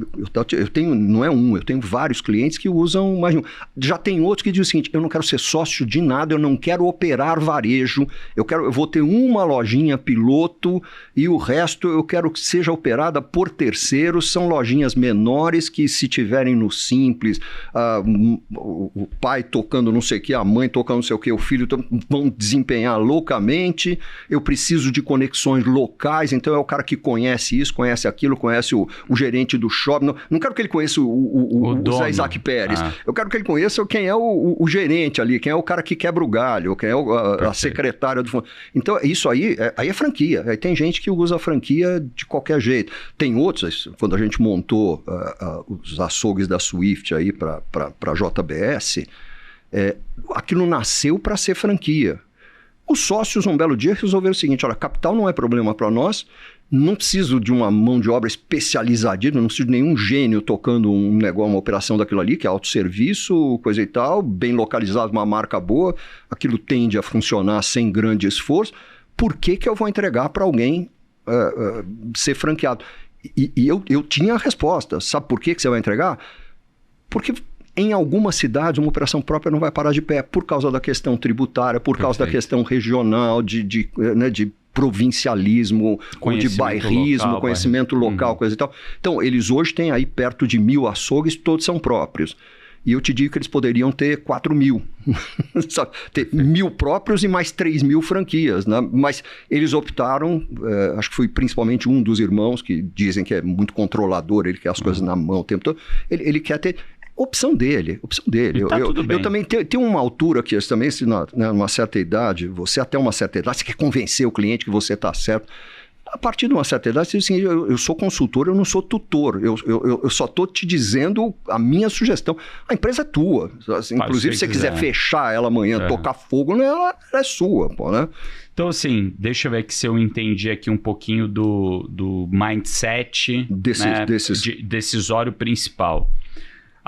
tenho, não é eu tenho vários clientes que usam mais de um. Já tem outros que dizem o seguinte: eu não quero ser sócio de nada, eu não quero operar varejo, eu vou ter uma lojinha piloto e o resto eu quero que seja operada por terceiros. São lojinhas menores que, se tiverem no simples, o pai tocando não sei o que, a mãe tocando não sei o que, o filho vão desempenhar loucamente. Eu preciso de conexões locais, então é o cara que conhece isso, conhece aquilo, conhece o gerente do shopping. Não quero que ele conheça o Zé Isaac Pérez. Eu quero que ele conheça quem é o gerente ali, quem é o cara que quebra o galho, quem é a secretária do fundo. Então, isso aí é franquia. Aí tem gente que usa a franquia de qualquer jeito. Tem outros, quando a gente montou os açougues da Swift aí para a JBS, aquilo nasceu para ser franquia. Os sócios, um belo dia, resolveram o seguinte: olha, capital não é problema para nós, não preciso de uma mão de obra especializadíssima, não preciso de nenhum gênio tocando um negócio, uma operação daquilo ali, que é autosserviço, coisa e tal, bem localizado, uma marca boa, aquilo tende a funcionar sem grande esforço. Por que eu vou entregar para alguém ser franqueado? E eu tinha a resposta. Sabe por que você vai entregar? Porque em algumas cidades uma operação própria não vai parar de pé, por causa da questão tributária, por causa da questão regional, de provincialismo, ou de bairrismo, local, conhecimento local, coisa e tal. Então, eles hoje têm aí perto de 1.000 açougues, todos são próprios. E eu te digo que eles poderiam ter 4.000. Ter 1.000 próprios e mais 3.000 franquias. Né? Mas eles optaram, acho que foi principalmente um dos irmãos, que dizem que é muito controlador, ele quer as coisas na mão o tempo todo. Ele quer ter... Opção dele. Eu também tenho uma altura que também, se numa certa idade, você até uma certa idade, você quer convencer o cliente que você está certo. A partir de uma certa idade, você diz assim: eu sou consultor, eu não sou tutor. Eu só estou te dizendo a minha sugestão. A empresa é tua. Assim, inclusive, se você quiser fechar ela amanhã, tocar fogo, ela é sua. Né? Então, assim, deixa eu ver aqui se eu entendi aqui um pouquinho do mindset decisório principal.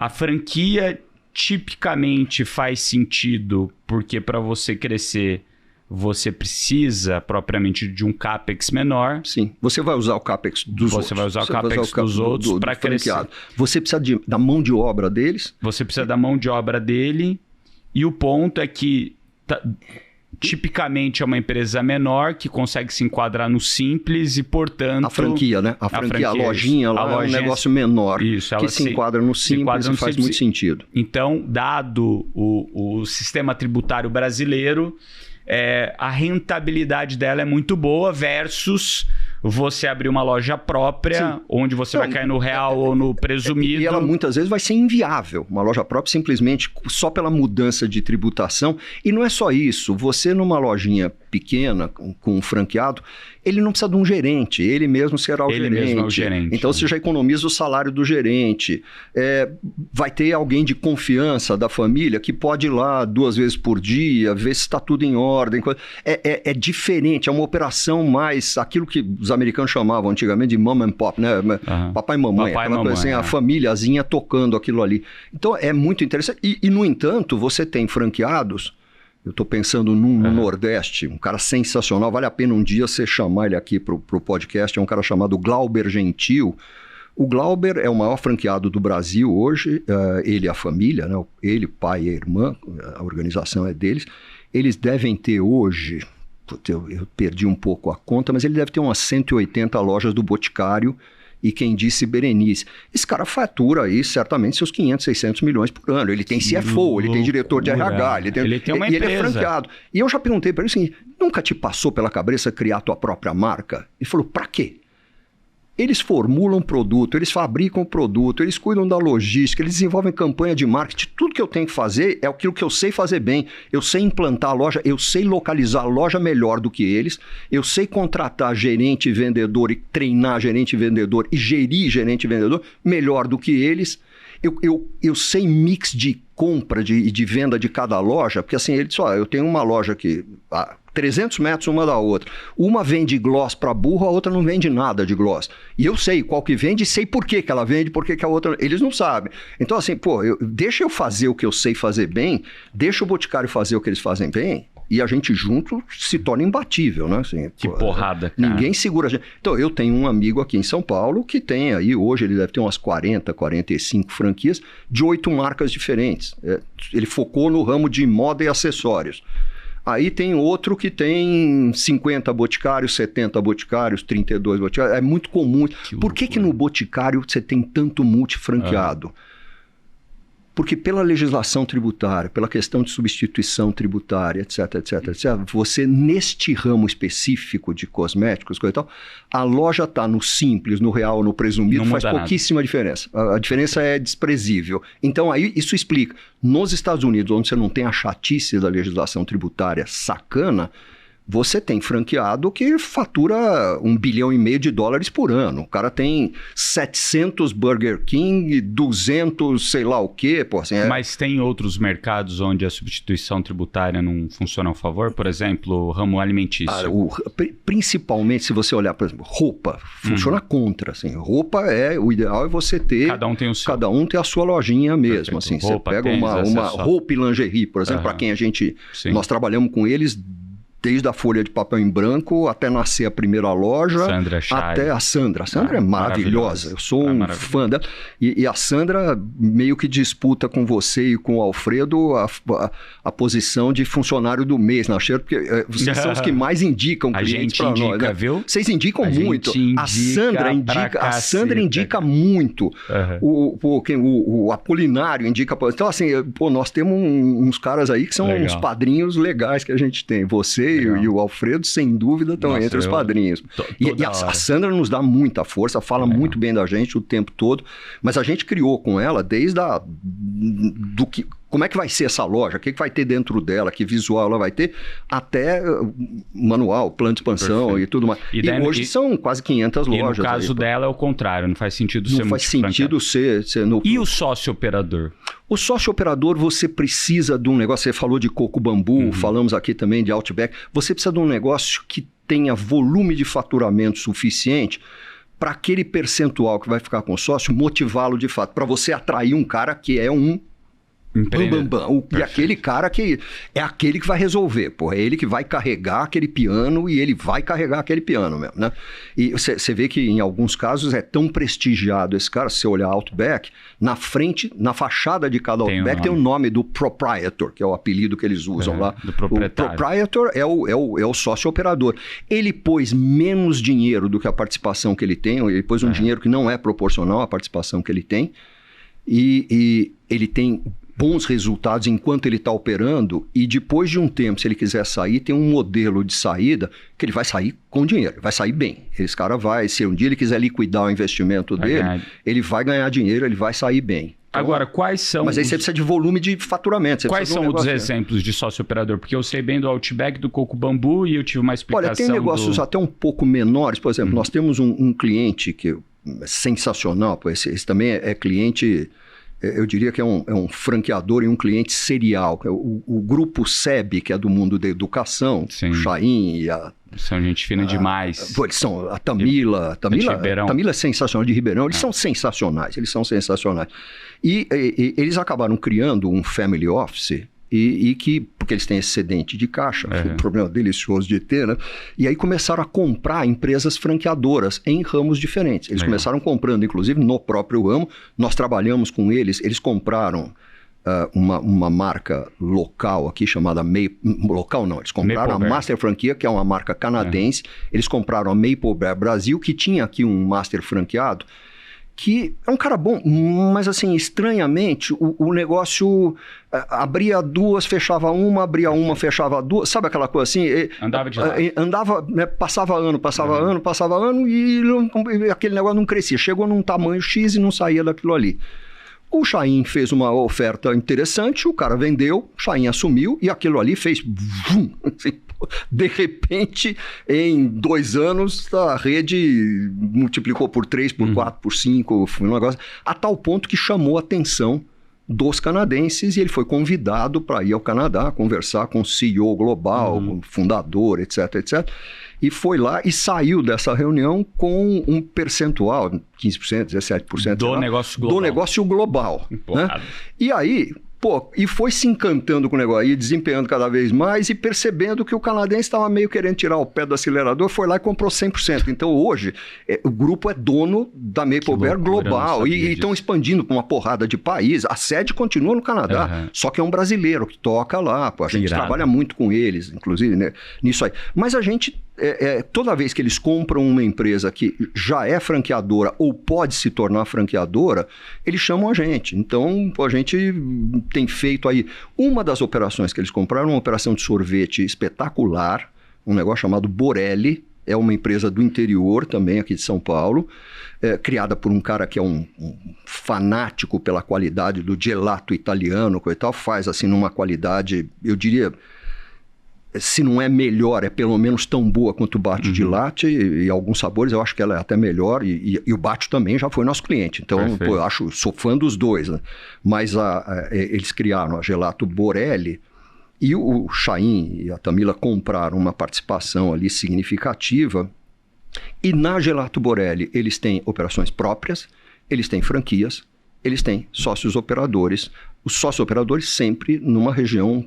A franquia tipicamente faz sentido porque, para você crescer, você precisa propriamente de um CAPEX menor. Sim, você vai usar o CAPEX dos outros. Você vai usar o CAPEX dos outros para crescer. Você precisa da mão de obra deles. Você precisa da mão de obra dele. E o ponto é que tipicamente é uma empresa menor que consegue se enquadrar no simples e, portanto... A franquia, né? A lojinha lá é um negócio menor que se enquadra no simples e faz muito sentido. Então, dado o sistema tributário brasileiro, a rentabilidade dela é muito boa versus você abrir uma loja própria, onde você vai cair no real ou no presumido. E ela muitas vezes vai ser inviável. Uma loja própria simplesmente só pela mudança de tributação. E não é só isso. Você numa lojinha pequena, com um franqueado, ele não precisa de um gerente. Ele mesmo será o gerente. Mesmo é o gerente. Então você já economiza o salário do gerente. Vai ter alguém de confiança da família que pode ir lá 2 vezes por dia, ver se está tudo em ordem. É diferente. É uma operação mais... Aquilo que os americanos chamavam antigamente de mom and pop, né? Papai e mamãe. Aquela coisa assim, a famíliazinha tocando aquilo ali. Então é muito interessante. E no entanto, você tem franqueados. Eu estou pensando num no Nordeste, um cara sensacional. Vale a pena um dia você chamar ele aqui para o podcast. É um cara chamado Glauber Gentil. O Glauber é o maior franqueado do Brasil hoje. Ele e a família, né? Ele, pai e a irmã, a organização é deles. Eles devem ter hoje... Eu perdi um pouco a conta, mas ele deve ter umas 180 lojas do Boticário e quem disse Berenice. Esse cara fatura aí certamente seus 500, 600 milhões por ano. Ele tem CFO, ele tem diretor de RH, ele tem uma empresa. Ele é franqueado. E eu já perguntei para ele assim, nunca te passou pela cabeça criar tua própria marca? Ele falou, para quê? Eles formulam produto, eles fabricam produto, eles cuidam da logística, eles desenvolvem campanha de marketing. Tudo que eu tenho que fazer é aquilo que eu sei fazer bem. Eu sei implantar a loja, eu sei localizar a loja melhor do que eles, eu sei contratar gerente e vendedor e treinar gerente e vendedor e gerir gerente e vendedor melhor do que eles. Eu sei mix de compra e de venda de cada loja, porque assim, ele disse, eu tenho uma loja aqui, 300 metros uma da outra. Uma vende gloss para burro, a outra não vende nada de gloss. E eu sei qual que vende e sei por que ela vende, por que a outra... Eles não sabem. Então assim, deixa eu fazer o que eu sei fazer bem, deixa o Boticário fazer o que eles fazem bem, e a gente junto se torna imbatível, né? Assim, que porrada, cara. Ninguém segura a gente. Então, eu tenho um amigo aqui em São Paulo que tem aí, hoje ele deve ter umas 40, 45 franquias de 8 marcas diferentes. Ele focou no ramo de moda e acessórios. Aí tem outro que tem 50 boticários, 70 boticários, 32 boticários. É muito comum. Por que no boticário você tem tanto multifranqueado? Porque pela legislação tributária, pela questão de substituição tributária, etc, você, neste ramo específico de cosméticos, coisa e tal, a loja está no simples, no real, no presumido, faz pouquíssima diferença. A diferença é desprezível. Então, aí isso explica. Nos Estados Unidos, onde você não tem a chatice da legislação tributária sacana, você tem franqueado que fatura $1,5 bilhão por ano. O cara tem 700 Burger King, 200 sei lá o quê. Mas tem outros mercados onde a substituição tributária não funciona a favor? Por exemplo, o ramo alimentício. Principalmente se você olhar, por exemplo, roupa. Funciona contra. Assim. Roupa o ideal é você ter... Cada um tem o seu. Cada um tem a sua lojinha mesmo. Assim. Roupa, você pega uma roupa e lingerie, por exemplo, para quem nós trabalhamos com eles... Desde a folha de papel em branco até nascer a primeira loja, até a Sandra. A Sandra é maravilhosa, eu sou um fã dela. E a Sandra meio que disputa com você e com o Alfredo a posição de funcionário do mês na Cheiro, porque vocês são os que mais indicam clientes para nós. Né? Viu? Vocês indicam muito. A Sandra indica muito. O Apolinário indica. Então, assim, nós temos uns caras aí que são uns padrinhos legais que a gente tem. Você e o Alfredo, sem dúvida, estão entre os padrinhos. E a Sandra nos dá muita força, fala muito bem da gente o tempo todo, mas a gente criou com ela desde como é que vai ser essa loja, o que vai ter dentro dela, que visual ela vai ter, até manual, plano de expansão e tudo mais. E hoje são quase 500 lojas. E no caso dela é o contrário, não faz sentido ser Não faz sentido ser E o sócio operador? O sócio operador, você precisa de um negócio, você falou de Coco Bambu, falamos aqui também de Outback, você precisa de um negócio que tenha volume de faturamento suficiente para aquele percentual que vai ficar com o sócio motivá-lo de fato, para você atrair um cara que é um e aquele cara que é aquele que vai resolver, é ele que vai carregar aquele piano e ele vai carregar aquele piano mesmo, né? E você vê que em alguns casos é tão prestigiado esse cara, se você olhar Outback, na frente, na fachada de cada Outback tem o nome do proprietor, que é o apelido que eles usam lá. Do proprietário. O proprietor é o sócio operador. Ele pôs menos dinheiro do que a participação que ele tem, ele pôs um dinheiro que não é proporcional à participação que ele tem, e ele tem bons resultados enquanto ele está operando, e depois de um tempo, se ele quiser sair, tem um modelo de saída que ele vai sair com dinheiro, vai sair bem. Esse cara vai, se um dia ele quiser liquidar o investimento dele, ele vai ganhar dinheiro, ele vai sair bem. Então, agora, quais são... Mas aí você precisa de volume de faturamento. Quais são os exemplos de sócio operador? Porque eu sei bem do Outback, do Coco Bambu, e eu tive uma explicação... Olha, tem negócios até um pouco menores. Por exemplo, nós temos um cliente que é sensacional, esse também é cliente... Eu diria que é um franqueador e um cliente serial. O grupo SEB, que é do mundo da educação, o Chaim e a... São gente fina demais. Eles são a Tamila é sensacional, de Ribeirão. Eles são sensacionais, E eles acabaram criando um family office... porque eles têm excedente de caixa, um problema delicioso de ter, né? E aí começaram a comprar empresas franqueadoras em ramos diferentes. Eles começaram comprando, inclusive, no próprio ramo. Nós trabalhamos com eles compraram uma marca local aqui chamada local não, eles compraram a Master Franquia, que é uma marca canadense. Eles compraram a Maple Bear Brasil, que tinha aqui um Master franqueado, que é um cara bom, mas assim, estranhamente, o negócio abria duas, fechava uma, abria uma, fechava duas, sabe aquela coisa assim? Andava de lado. Andava, né, passava ano, e aquele negócio não crescia. Chegou num tamanho X e não saía daquilo ali. O Chaim fez uma oferta interessante, o cara vendeu, o Chaim assumiu e aquilo ali fez... De repente, em 2 anos, a rede multiplicou por 3, por 4, por 5, foi um negócio, a tal ponto que chamou a atenção dos canadenses e ele foi convidado para ir ao Canadá, conversar com o CEO global, com o fundador, etc, etc. E foi lá e saiu dessa reunião com um percentual, 15%, 17%. Do negócio global. Né? E aí... e foi se encantando com o negócio, e desempenhando cada vez mais e percebendo que o canadense estava meio querendo tirar o pé do acelerador, foi lá e comprou 100%. Então hoje, o grupo é dono da Maple Bear global e estão expandindo para uma porrada de países. A sede continua no Canadá, só que é um brasileiro que toca lá. A gente trabalha muito com eles, inclusive, né, nisso aí. Mas a gente... toda vez que eles compram uma empresa que já é franqueadora ou pode se tornar franqueadora, eles chamam a gente. Então, a gente tem feito aí... Uma das operações que eles compraram, uma operação de sorvete espetacular, um negócio chamado Borelli, é uma empresa do interior também, aqui de São Paulo, criada por um cara que é um fanático pela qualidade do gelato italiano, coisa e tal, faz assim numa qualidade, eu diria... Se não é melhor, é pelo menos tão boa quanto o Batio de latte e alguns sabores, eu acho que ela é até melhor e o Batio também já foi nosso cliente. Então, eu sou fã dos dois, né? Mas eles criaram a Gelato Borelli e o Chaim e a Tamila compraram uma participação ali significativa e na Gelato Borelli eles têm operações próprias, eles têm franquias, eles têm sócios operadores. Os sócios operadores sempre numa região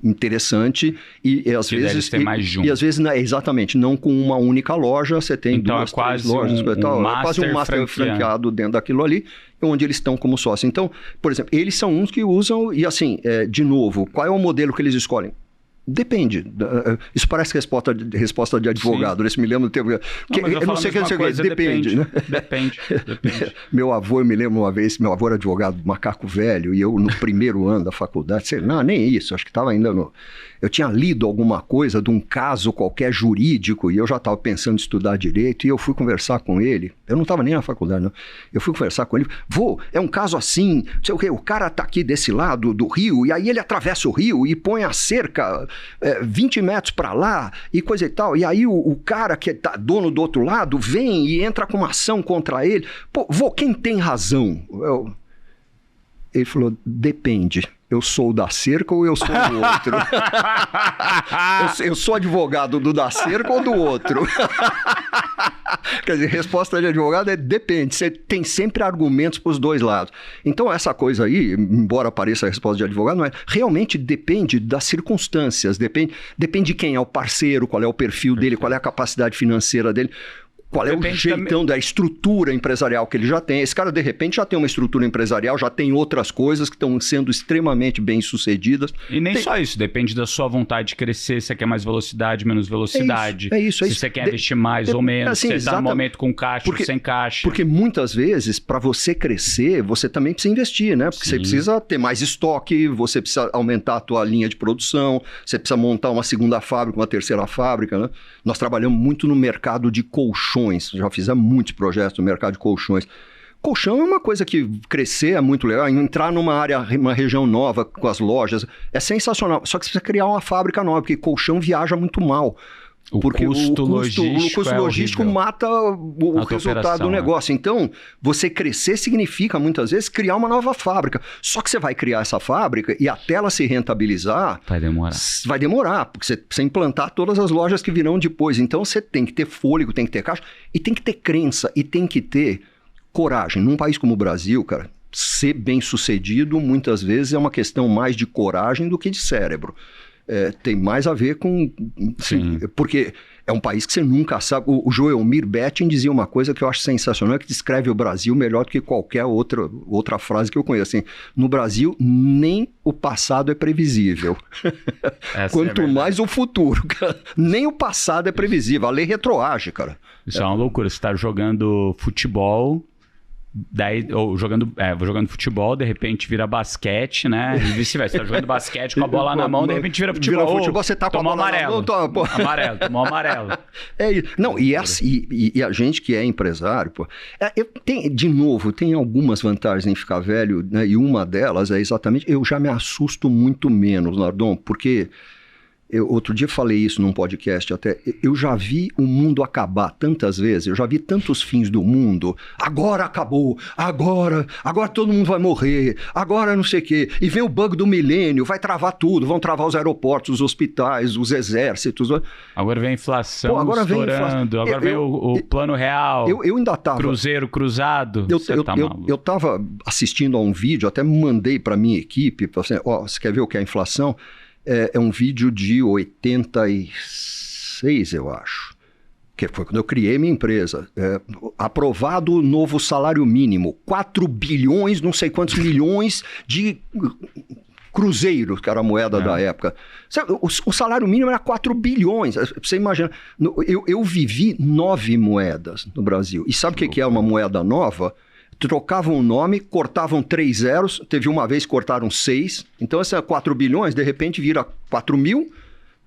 interessante e às vezes tem mais de um. E às vezes exatamente não com uma única loja, você tem então, 2, 3 lojas, é quase um master franqueado dentro daquilo ali, onde eles estão como sócio. Então, por exemplo, eles são uns que usam e assim, de novo, qual é o modelo que eles escolhem? Depende. Isso parece resposta de advogado. Isso me lembra do tempo. Eu não sei o que é. Depende, né? Depende. Meu avô, eu me lembro uma vez, meu avô era advogado, macaco velho, e eu no primeiro ano da faculdade, sei, não, nem isso, acho que estava ainda no... Eu tinha lido alguma coisa de um caso qualquer jurídico e eu já estava pensando em estudar direito e eu fui conversar com ele. Eu não estava nem na faculdade, não. Eu fui conversar com ele. Vô, é um caso assim, não sei o quê, o cara está aqui desse lado do rio e aí ele atravessa o rio e põe a cerca 20 metros para lá e coisa e tal. E aí o cara que tá dono do outro lado vem e entra com uma ação contra ele. Pô, vô, quem tem razão? Ele falou, depende. Eu sou o da cerca ou eu sou do outro? eu sou advogado do da cerca ou do outro? Quer dizer, resposta de advogado é depende. Você tem sempre argumentos para os dois lados. Então, essa coisa aí, embora pareça a resposta de advogado, não é. Realmente depende das circunstâncias. Depende de quem é o parceiro, qual é o perfil dele, qual é a capacidade financeira dele. Qual é o jeitão da estrutura empresarial que ele já tem? Esse cara, de repente, já tem uma estrutura empresarial, já tem outras coisas que estão sendo extremamente bem-sucedidas. E nem só isso, depende da sua vontade de crescer, se você quer mais velocidade, menos velocidade. É isso. Se você quer investir mais ou menos, assim, se você está no momento com caixa ou sem caixa. Porque muitas vezes, para você crescer, você também precisa investir, né? Porque você precisa ter mais estoque, você precisa aumentar a tua linha de produção, você precisa montar uma segunda fábrica, uma terceira fábrica, né? Nós trabalhamos muito no mercado de colchões. Já fizemos muitos projetos no mercado de colchões. Colchão é uma coisa que crescer é muito legal. Entrar numa área, uma região nova com as lojas é sensacional. Só que você precisa criar uma fábrica nova, porque colchão viaja muito mal. Porque o custo logístico mata o resultado do negócio. Então, você crescer significa, muitas vezes, criar uma nova fábrica. Só que você vai criar essa fábrica e até ela se rentabilizar... Vai demorar, porque você precisa implantar todas as lojas que virão depois. Então, você tem que ter fôlego, tem que ter caixa e tem que ter crença e tem que ter coragem. Num país como o Brasil, cara, ser bem-sucedido, muitas vezes, é uma questão mais de coragem do que de cérebro. tem mais a ver com... Sim. Porque é um país que você nunca sabe. O Joelmir Betting dizia uma coisa que eu acho sensacional, que descreve o Brasil melhor do que qualquer outra frase que eu conheço. Assim, no Brasil, nem o passado é previsível. Quanto mais o futuro. Nem o passado é previsível. A lei retroage, cara. Isso é uma loucura. Você está jogando futebol... Daí, ou jogando futebol, de repente vira basquete, né? E vice-versa. Você tá jogando basquete com a bola na mão, de repente vira futebol. Vira futebol, você tá com a bola amarelo. na mão. Tomou amarelo. É isso. Não, e a gente que é empresário, pô. De novo, tem algumas vantagens em ficar velho, né? E uma delas é exatamente, eu já me assusto muito menos, Nardon, porque... outro dia falei isso num podcast até, eu já vi o mundo acabar tantas vezes, eu já vi tantos fins do mundo, agora acabou, agora todo mundo vai morrer, agora não sei o quê, e vem o bug do milênio, vai travar tudo, vão travar os aeroportos, os hospitais, os exércitos. Agora vem a inflação agora estourando, agora vem o plano real, eu ainda tava... Cruzeiro cruzado, eu tava assistindo a um vídeo, até mandei para minha equipe, assim, você quer ver o que é a inflação? É um vídeo de 86, eu acho, que foi quando eu criei minha empresa. Aprovado o novo salário mínimo, 4 bilhões, não sei quantos milhões de cruzeiros, que era a moeda da época. O salário mínimo era 4 bilhões, você imagina. Eu vivi 9 moedas no Brasil. E sabe o que é uma moeda nova? Trocavam o nome, cortavam 3 zeros, teve uma vez que cortaram 6, então essa 4 bilhões, de repente vira 4 mil,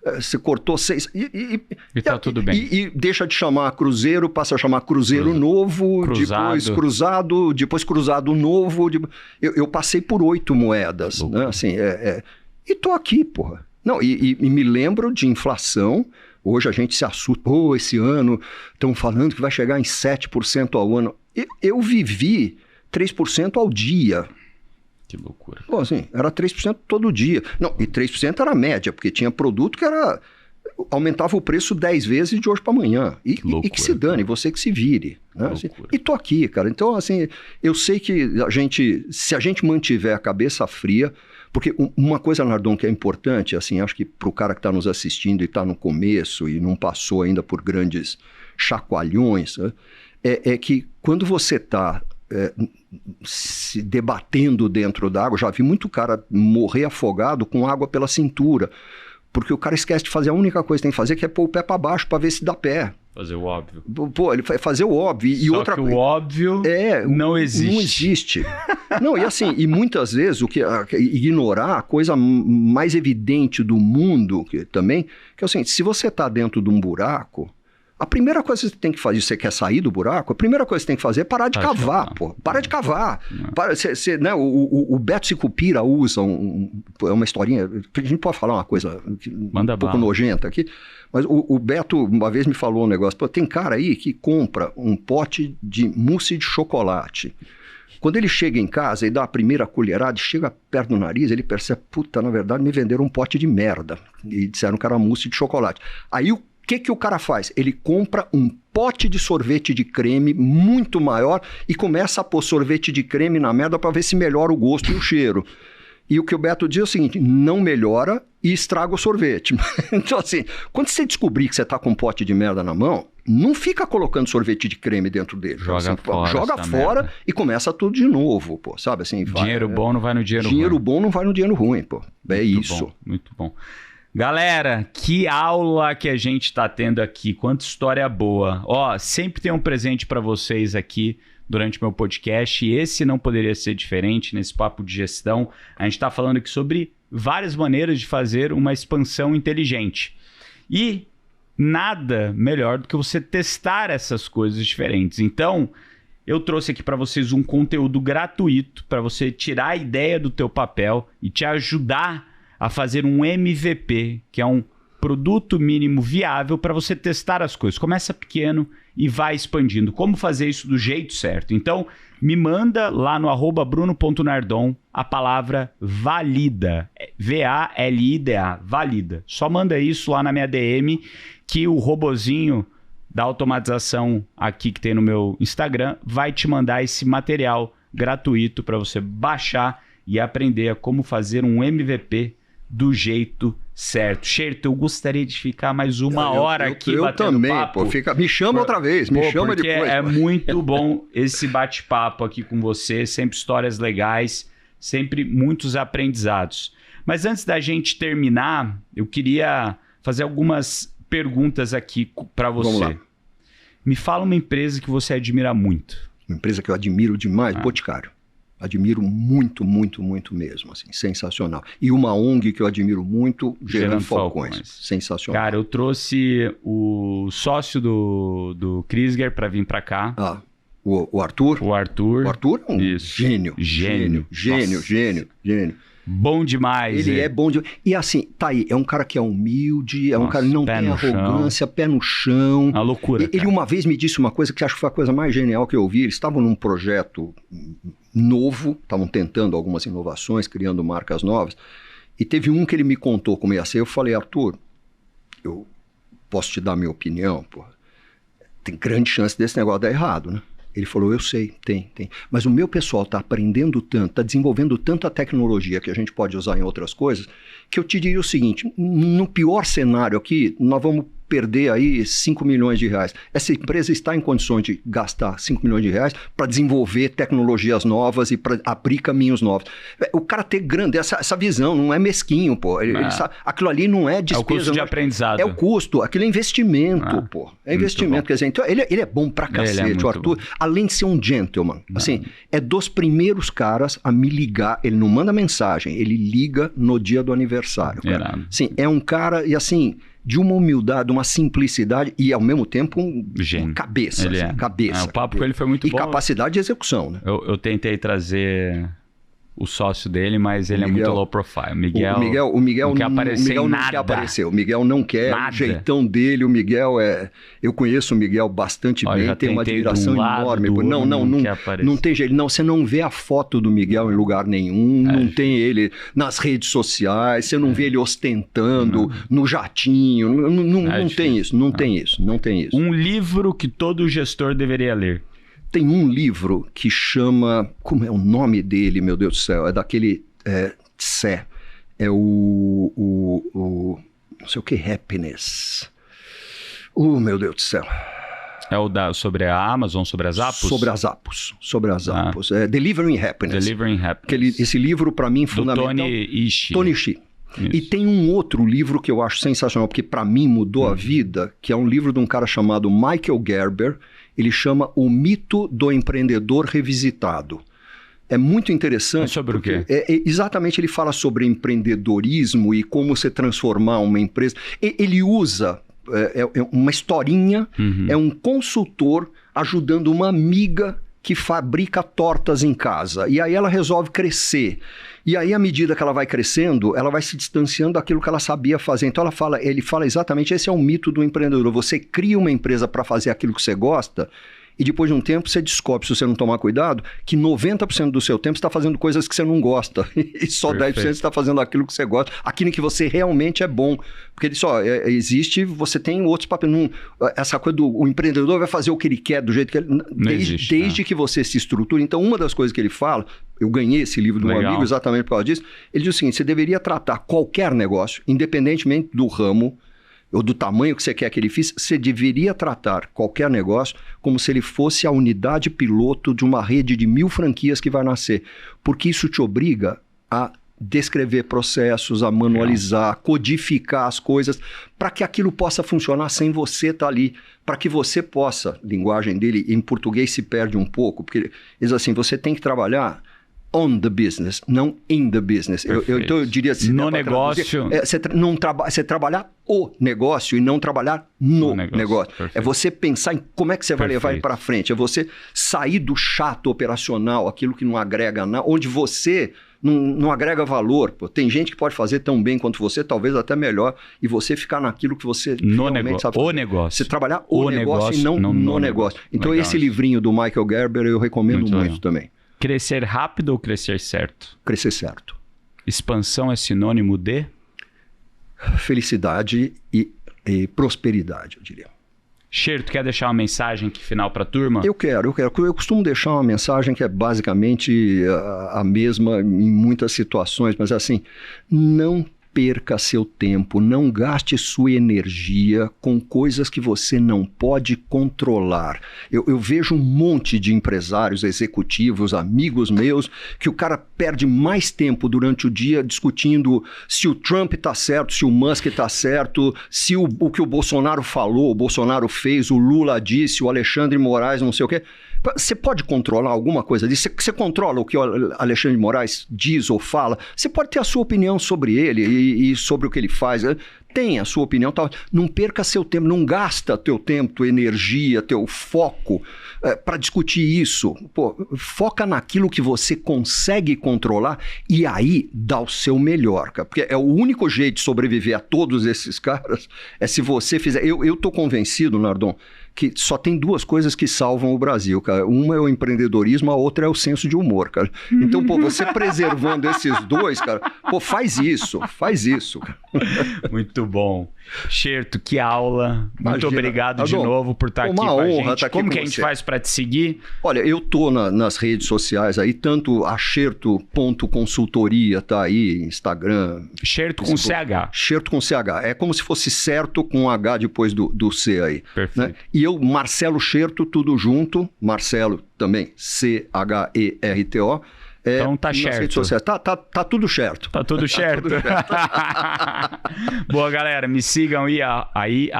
você cortou 6, e tá tudo bem. E deixa de chamar Cruzeiro, passa a chamar Cruzeiro Novo, depois Cruzado, depois Cruzado Novo, eu passei por 8 moedas, né? Assim, e tô aqui, porra. Não, e me lembro de inflação. Hoje a gente se assusta, esse ano estão falando que vai chegar em 7% ao ano. Eu vivi 3% ao dia. Que loucura. Pô, assim, era 3% todo dia. Não, e 3% era a média, porque tinha produto que aumentava o preço 10 vezes de hoje para amanhã. E que se dane, você que se vire. Né? Assim, e tô aqui, cara. Então, assim, eu sei que se a gente mantiver a cabeça fria, porque uma coisa, Nardon, que é importante, assim, acho que para o cara que está nos assistindo e está no começo e não passou ainda por grandes chacoalhões, né, é que quando você está se debatendo dentro d'água, já vi muito cara morrer afogado com água pela cintura, porque o cara esquece de fazer a única coisa que tem que fazer, que é pôr o pé para baixo para ver se dá pé. Fazer o óbvio. Pô, ele vai fazer o óbvio. E só outra que o óbvio não existe. Não existe. Não, e assim, e muitas vezes ignorar a coisa mais evidente do mundo também, que é o seguinte, se você está dentro de um buraco, a primeira coisa que você tem que fazer, se você quer sair do buraco, a primeira coisa que você tem que fazer é parar de cavar, pô. Para de cavar. Né, o Beto Sicupira usa uma historinha, a gente pode falar uma coisa um pouco nojenta aqui, mas o Beto uma vez me falou um negócio, pô, tem cara aí que compra um pote de mousse de chocolate. Quando ele chega em casa e dá a primeira colherada, chega perto do nariz, ele percebe, puta, na verdade me venderam um pote de merda. E disseram que era mousse de chocolate. Aí o que o cara faz? Ele compra um pote de sorvete de creme muito maior e começa a pôr sorvete de creme na merda para ver se melhora o gosto e o cheiro. E o que o Beto diz é o seguinte, não melhora e estraga o sorvete. Então assim, quando você descobrir que você está com um pote de merda na mão, não fica colocando sorvete de creme dentro dele. Joga fora e começa tudo de novo, pô, sabe assim? Dinheiro bom não vai no dinheiro ruim. Dinheiro bom não vai no dinheiro ruim, pô. É isso. Muito bom. Galera, que aula que a gente está tendo aqui, quanta história boa. Ó, sempre tem um presente para vocês aqui durante meu podcast e esse não poderia ser diferente nesse papo de gestão. A gente está falando aqui sobre várias maneiras de fazer uma expansão inteligente. E nada melhor do que você testar essas coisas diferentes. Então, eu trouxe aqui para vocês um conteúdo gratuito para você tirar a ideia do teu papel e te ajudar a fazer um MVP, que é um produto mínimo viável para você testar as coisas. Começa pequeno e vai expandindo. Como fazer isso do jeito certo? Então, me manda lá no @bruno.nardon a palavra valida. VALIDA, valida. Só manda isso lá na minha DM que o robozinho da automatização aqui que tem no meu Instagram vai te mandar esse material gratuito para você baixar e aprender a como fazer um MVP do jeito certo. Xerto, eu gostaria de ficar mais uma hora aqui eu batendo também, papo. Pô, me chama outra vez, me chama porque depois. É muito bom esse bate-papo aqui com você, sempre histórias legais, sempre muitos aprendizados. Mas antes da gente terminar, eu queria fazer algumas perguntas aqui para você. Vamos lá. Me fala uma empresa que você admira muito. Uma empresa que eu admiro demais, Boticário. Admiro muito, muito, muito mesmo, assim, sensacional. E uma ONG que eu admiro muito, Gerando Falcões. Sensacional. Cara, eu trouxe o sócio do Crisger para vir para cá. O Arthur? O Arthur. O Arthur é um Gênio. Bom demais. Ele é bom demais. E assim, tá aí, é um cara que é humilde, é um cara que não tem arrogância, pé no chão. Uma loucura. Ele uma vez me disse uma coisa que acho que foi a coisa mais genial que eu ouvi. Eles estavam num projeto novo, estavam tentando algumas inovações, criando marcas novas. E teve um que ele me contou como ia ser. Eu falei, Arthur, eu posso te dar minha opinião? Pô, tem grande chance desse negócio dar errado, né? Ele falou, eu sei, tem. Mas o meu pessoal está aprendendo tanto, está desenvolvendo tanta tecnologia que a gente pode usar em outras coisas, que eu te diria o seguinte, no pior cenário aqui, nós vamos perder aí 5 milhões de reais. Essa empresa está em condições de gastar 5 milhões de reais para desenvolver tecnologias novas e para abrir caminhos novos. O cara ter grande, essa visão, não é mesquinho, pô. Ele sabe, aquilo ali não é despesa. É o custo de aprendizado. É o custo, aquilo é investimento, pô. É investimento, quer dizer, então ele é bom pra cacete, o Arthur. Bom. Além de ser um gentleman, assim, é dos primeiros caras a me ligar, ele não manda mensagem, ele liga no dia do aniversário, cara. Sim, é um cara, e assim, de uma humildade, uma simplicidade e, ao mesmo tempo, uma cabeça. Ele assim, cabeça. O papo com ele foi muito bom. E capacidade de execução, né? Eu tentei trazer o sócio dele, mas ele é muito low profile. O Miguel não quer aparecer não nada. Quer aparecer. O Miguel não quer, nada. O jeitão dele, o Miguel é... Eu conheço o Miguel bastante bem, tem uma admiração enorme. Não tem jeito. Não, você não vê a foto do Miguel em lugar nenhum, não tem ele nas redes sociais, você não vê ele ostentando no jatinho, não tem isso, não tem isso. Um livro que todo gestor deveria ler. Tem um livro que chama... Como é o nome dele, meu Deus do céu? É daquele... Tse. É o não sei o que, Happiness. Meu Deus do céu. É sobre a Amazon, sobre as Apps? Sobre as Apps. É Delivering Happiness. Esse livro, para mim, fundamental. Tony Ishii. E tem um outro livro que eu acho sensacional, porque para mim mudou a vida, que é um livro de um cara chamado Michael Gerber. Ele chama O Mito do Empreendedor Revisitado. É muito interessante. É sobre o quê? Exatamente, ele fala sobre empreendedorismo e como você transformar uma empresa. Ele usa uma historinha, é um consultor ajudando uma amiga que fabrica tortas em casa. E aí ela resolve crescer. E aí, à medida que ela vai crescendo, ela vai se distanciando daquilo que ela sabia fazer. Então, ele fala exatamente, esse é o mito do empreendedor. Você cria uma empresa para fazer aquilo que você gosta e depois de um tempo você descobre, se você não tomar cuidado, que 90% do seu tempo você está fazendo coisas que você não gosta e só 10% você está fazendo aquilo que você gosta, aquilo que você realmente é bom. Porque ele só existe, você tem outros papéis. Essa coisa o empreendedor vai fazer o que ele quer, do jeito que ele... Desde que você se estrutura. Então, uma das coisas que ele fala, eu ganhei esse livro de um amigo exatamente por causa disso, ele diz o seguinte, você deveria tratar qualquer negócio, independentemente do ramo, ou do tamanho que você quer que ele fiz, você deveria tratar qualquer negócio como se ele fosse a unidade piloto de uma rede de 1000 franquias que vai nascer. Porque isso te obriga a descrever processos, a manualizar, codificar as coisas, para que aquilo possa funcionar sem você estar ali. Para que você possa, linguagem dele em português se perde um pouco, porque diz assim, você tem que trabalhar on the business, não in the business. Então eu diria assim... No negócio... Você trabalhar o negócio e não trabalhar no negócio. É você pensar em como é que você vai levar ele para frente. É você sair do chato operacional, aquilo que não agrega nada, onde você não agrega valor. Pô. Tem gente que pode fazer tão bem quanto você, talvez até melhor, e você ficar naquilo que você realmente sabe fazer. O negócio. Você trabalhar o negócio e não no negócio. Então esse livrinho do Michael Gerber eu recomendo muito também. Crescer rápido ou crescer certo? Crescer certo. Expansão é sinônimo de? Felicidade e prosperidade, eu diria. Xerto, quer deixar uma mensagem aqui final para a turma? Eu quero. Eu costumo deixar uma mensagem que é basicamente a mesma em muitas situações, mas assim, não perca seu tempo, não gaste sua energia com coisas que você não pode controlar. Eu vejo um monte de empresários, executivos, amigos meus, que o cara perde mais tempo durante o dia discutindo se o Trump está certo, se o Musk está certo, se o que o Bolsonaro falou, o Bolsonaro fez, o Lula disse, o Alexandre de Moraes, não sei o quê. Você pode controlar alguma coisa disso? Você controla o que o Alexandre de Moraes diz ou fala? Você pode ter a sua opinião sobre ele e sobre o que ele faz. Tem a sua opinião. Tá? Não perca seu tempo, não gasta teu tempo, tua energia, teu foco para discutir isso. Pô, foca naquilo que você consegue controlar e aí dá o seu melhor. Cara. Porque é o único jeito de sobreviver a todos esses caras é se você fizer... Eu tô convencido, Nardon, que só tem duas coisas que salvam o Brasil, cara. Uma é o empreendedorismo, a outra é o senso de humor, cara. Então, pô, você preservando esses dois, cara, pô, faz isso. Cara. Muito bom. Xerto, que aula. Muito obrigado de novo por estar aqui com a gente. Tá aqui Como que a gente faz para te seguir? Olha, eu tô nas redes sociais aí, tanto a Xerto.consultoria, tá aí, Instagram. Xerto com CH. Xerto com CH. É como se fosse certo com H depois do C aí. Perfeito. Né? E eu, Marcelo Xerto, tudo junto. Marcelo também, CHERTO. Então tá certo. Tá tudo certo. Tá tudo certo. Boa, galera. Me sigam aí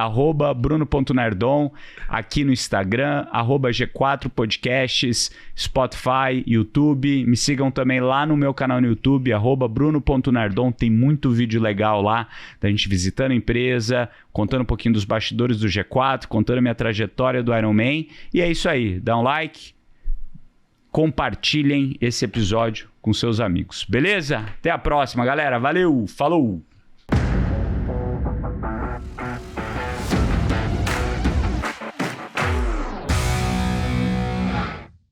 @bruno.nardon, aqui no Instagram, @G4 Podcasts, Spotify, YouTube. Me sigam também lá no meu canal no YouTube, @bruno.nardon. Tem muito vídeo legal lá da gente visitando a empresa, contando um pouquinho dos bastidores do G4, contando a minha trajetória do Ironman. E é isso aí. Dá um like. Compartilhem esse episódio com seus amigos. Beleza? Até a próxima, galera. Valeu! Falou!